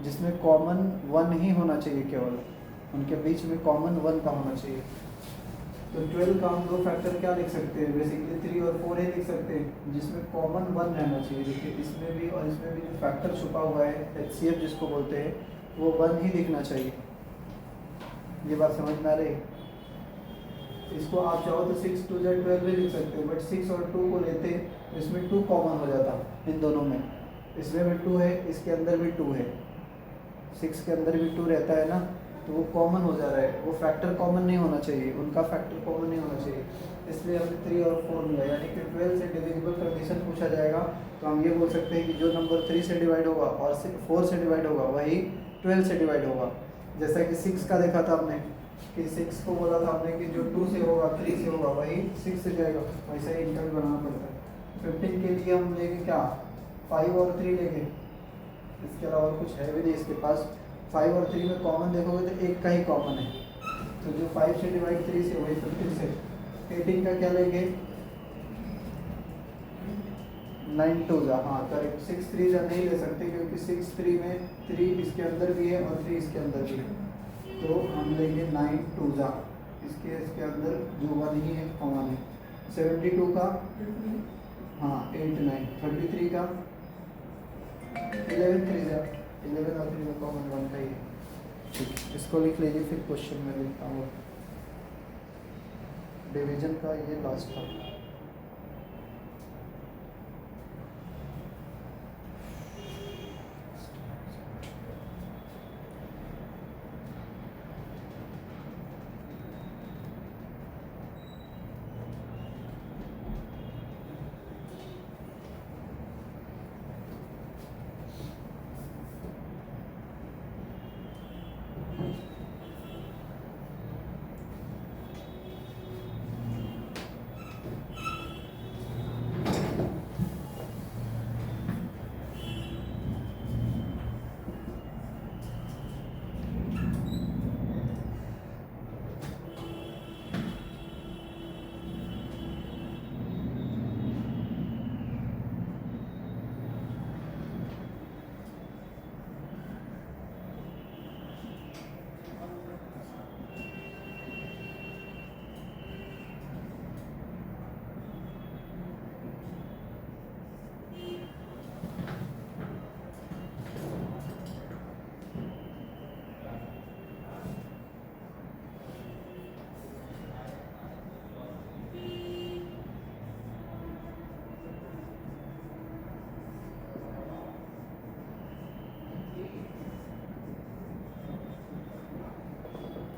जिसमें कॉमन 1 ही होना चाहिए, केवल उनके बीच में कॉमन 1 का होना चाहिए। तो 12 का हम दो फैक्टर क्या लिख सकते हैं, बेसिकली 3 और 4 ही लिख सकते हैं, जिसमें कॉमन 1 रहना चाहिए। देखिए इसमें भी और इसमें भी जो फैक्टर छुपा हुआ है, HCF जिसको बोलते हैं, वो 1 ही दिखना चाहिए। ये बात समझ में आ रही है। इसको आप चाहो तो 6 2 12 भी लिख सकते हैं, बट 6 और 2 को लेते तो इसमें 2 कॉमन हो जाता इन दोनों में। इसमें भी 2 है, इसके अंदर भी 2 है, 6 के अंदर भी 2 रहता है ना, तो वो कॉमन हो जा रहा है। वो फैक्टर कॉमन नहीं होना चाहिए, उनका फैक्टर कॉमन नहीं होना चाहिए। इसलिए हमने 3 और 4 लिया, यानी कि 12 से डिविजिबल कंडीशन पूछा जाएगा तो हम ये बोल सकते हैं कि जो नंबर 3 से डिवाइड होगा और 4 से डिवाइड होगा वही 12 से डिवाइड होगा। जैसा कि 6 का देखा था हमने कि 6 को बोला था हमने कि जो 2 से होगा 3 से होगा वही 6 से जाएगा, वैसे ही इनका भी बनाना पड़ता है। 15 के लिए हम लेंगे क्या, 5 और 3 लेंगे, इसके अलावा कुछ है भी नहीं इसके पास। 5 और 3 में कॉमन देखोगे तो एक का ही कॉमन है, तो जो 5 से डिवाइड 3 से वही 15 से। 18 का क्या लेंगे, 9 2 जा, हाँ करेक्ट। 6 3 जा नहीं ले सकते क्योंकि 6 3 में 3 इसके अंदर भी है और 3 इसके अंदर भी है, तो हम लेंगे 9 2 जा, इसके अंदर जो 1 ही है कॉमन है। 72 का हाँ 8 9, 33 का 11 3 जा, 11 और 3 में कॉमन 1 का ही है। ठीक, इसको लिख लीजिए, फिर क्वेश्चन में लिखता हूँ। डिवीजन का ये लास्ट था।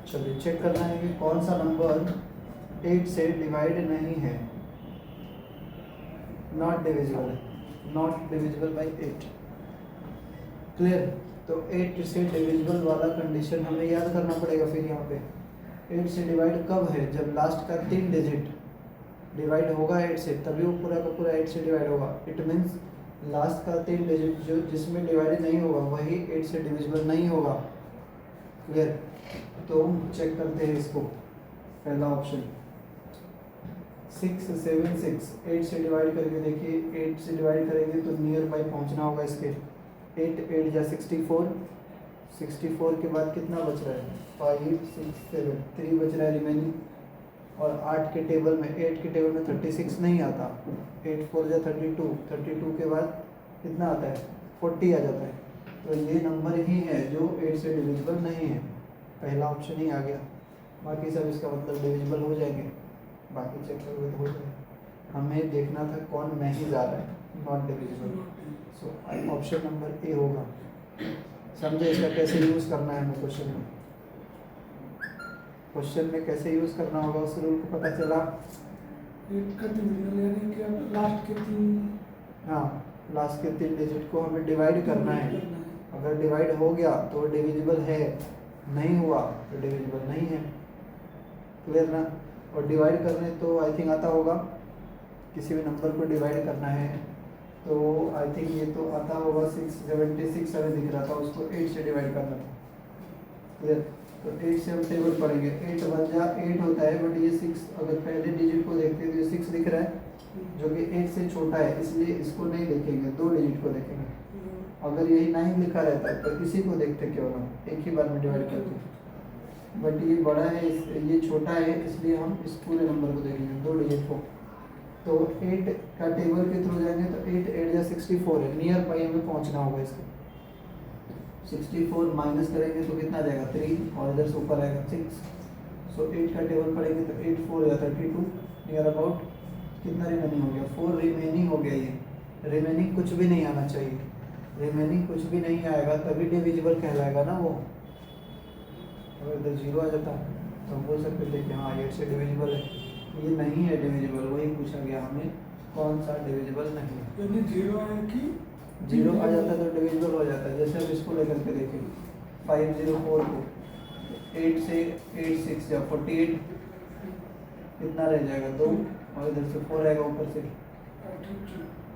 चलिए चेक करना है कि कौन सा नंबर 8 से डिवाइड नहीं है, नॉट डिविजिबल है, नॉट डिविजिबल बाई 8। क्लियर। तो 8 से डिविजिबल वाला कंडीशन हमें याद करना पड़ेगा। फिर यहाँ पे 8 से डिवाइड कब है, जब लास्ट का 3 डिजिट डिवाइड होगा 8 से, तभी वो पूरा का पूरा 8 से डिवाइड होगा। इट मीन्स लास्ट का 3 डिजिट जो जिसमें डिवाइड नहीं होगा वही 8 से डिविजिबल नहीं होगा। क्लियर। तो हम चेक करते हैं इसको, पहला ऑप्शन 6 7 6, 8 से डिवाइड करके देखिए, 8 से डिवाइड करेंगे तो नियर बाई पहुंचना होगा इसके। 8 8 जा 64, 64 के बाद कितना बच रहा है, 5 6 7, 3 बच रहा है रिमेनिंग। और 8 के टेबल में 8 के टेबल में 36 नहीं आता, 8 4 जा 32, 32 के बाद कितना आता है 40 आ जाता है। तो ये नंबर ही है जो 8 से डिविजिबल नहीं है। पहला ऑप्शन ही आ गया, बाकी सब इसका मतलब डिविजिबल हो जाएंगे, बाकी चेक करोगे तो हो जाएगा। हमें देखना था कौन नहीं जा रहा है, not divisible. So option number A होगा। समझे इसका कैसे यूज़ करना है हमें क्वेश्चन में, क्वेश्चन में कैसे यूज़ करना होगा उस रूल को पता चला। यानी कि अब लास्ट के 3 हाँ, लास्ट के 3 डिजिट को हमें डिवाइड करना है। अगर डिवाइड हो गया तो डिविजिबल है, नहीं हुआ तो डिविजिबल नहीं है। क्लियर ना। और डिवाइड करने तो आई थिंक आता होगा, किसी भी नंबर को डिवाइड करना है तो आई थिंक ये तो आता होगा 676 7 दिख रहा था, उसको 8 से डिवाइड करना था। क्लियर। तो 8 से हम टेबल पढ़ेंगे, 8 1 जा 8 होता है, बट ये 6 अगर पहले डिजिट को देखते हैं तो ये 6 दिख रहा है जो कि 8 से छोटा है, इसलिए इसको नहीं देखेंगे, 2 डिजिट को देखेंगे। अगर यही 9 लिखा रहता है तो इसी को देखते केवल हम एक ही बार में डिवाइड करते, बट ये बड़ा है ये छोटा है, इसलिए हम इस पूरे नंबर को देखेंगे 2 डिजिट को। तो 8 का टेबल के थ्रू जाएंगे तो 8 8 या 64 है, नियर बाई हमें पहुंचना होगा इसको। 64 माइनस करेंगे तो कितना जाएगा 3, और इधर से ऊपर आएगा 6। सो 8 का टेबल पढ़ेंगे तो 8 4 या 32, नियर अबाउट कितना रिमेनिंग हो गया 4 रिमेनिंग हो गया। ये रिमेनिंग कुछ भी नहीं आना चाहिए, रिमेनिंग कुछ भी नहीं आएगा तभी डिविजिबल कहलाएगा ना वो। अगर इधर 0 आ जाता तो हम बोल सकते थे कि हाँ 8 से डिविजिबल है, ये नहीं है डिविजिबल, वही पूछा गया हमें कौन सा डिविजिबल नहीं है। यानी 0 है कि 0 आ जाता है तो डिविजिबल हो जाता है। जैसे हम इसको लेकर के देखें 504 को 8 से 8 6 या 48 कितना रह जाएगा 2, और इधर से 4 आएगा ऊपर से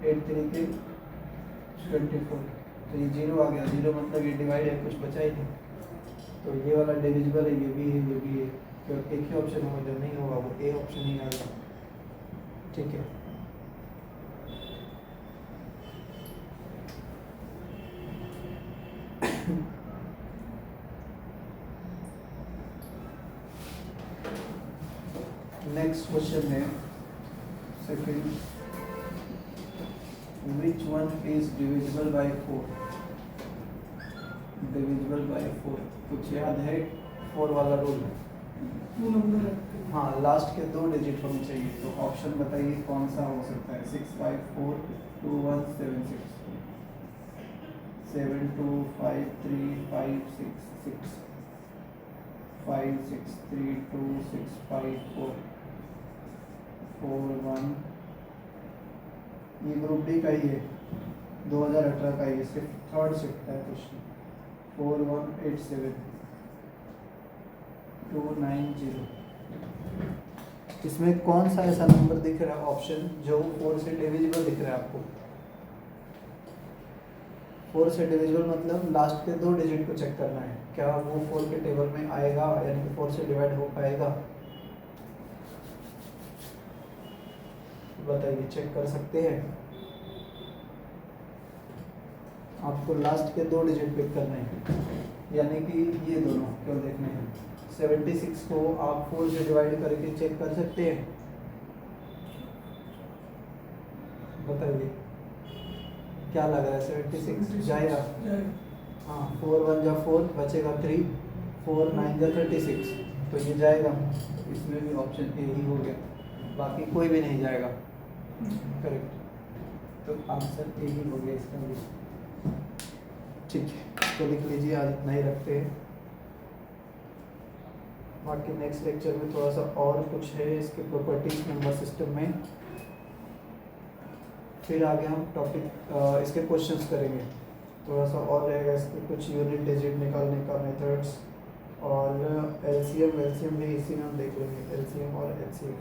8 3 के 24, तो ये 0 आ गया। 0 मतलब ये डिवाइड है, कुछ बचा ही नहीं, तो ये वाला डिविजिबल है, ये भी है, ये भी है। तो एक ही ऑप्शन होगा, जो नहीं होगा वो ए ऑप्शन ही आएगा। ठीक है। नेक्स्ट क्वेश्चन है second, which one is divisible by 4? Divisible by 4 कुछ याद है? 4 वाला रूल। 2 नंबर है। हाँ, लास्ट के 2 डिजिट होने चाहिए, तो ऑप्शन बताइए कौन सा हो सकता है। 6 5 4 2 1 7 6, 7 2 5 3 5 6 6, 5 6 3 2 6 5 4 4 1। ये ग्रुप डी का ही है, 2018 का ही, सिर्फ थर्ड शिफ्ट का है क्वेश्चन। 4 1 8 7 2 9 0। इसमें कौन सा ऐसा नंबर दिख रहा है ऑप्शन जो 4 से डिविजिबल दिख रहा है आपको? 4 से डिविजिबल मतलब लास्ट के 2 डिजिट को चेक करना है, क्या वो 4 के टेबल में आएगा, यानी कि 4 से डिवाइड हो पाएगा? बताइए, चेक कर सकते हैं। आपको लास्ट के 2 डिजिट पिक करने हैं, यानी कि ये दोनों क्यों देखने हैं। 76 को आप 4 से डिवाइड करके चेक कर सकते हैं, बताइए क्या लग रहा है? 76 जाएगा? हाँ, 4 1 जा 4, बचेगा 3, 4 9 जा 36, तो ये जाएगा। इसमें भी ऑप्शन ए ही हो गया, बाकी कोई भी नहीं जाएगा। करेक्ट, तो आंसर ए ही हो गया इसका भी। ठीक है, तो लिख लीजिए, आज इतना ही रखते हैं। बाकी नेक्स्ट लेक्चर में थोड़ा सा और कुछ है इसके प्रॉपर्टीज नंबर सिस्टम में, फिर आगे हम टॉपिक इसके क्वेश्चंस करेंगे। थोड़ा सा और रहेगा इसके कुछ यूनिट डिजिट निकालने का मेथड्स, और एलसीएम भी इसी में हम देख लेंगे, एलसीएम और एचसीएम।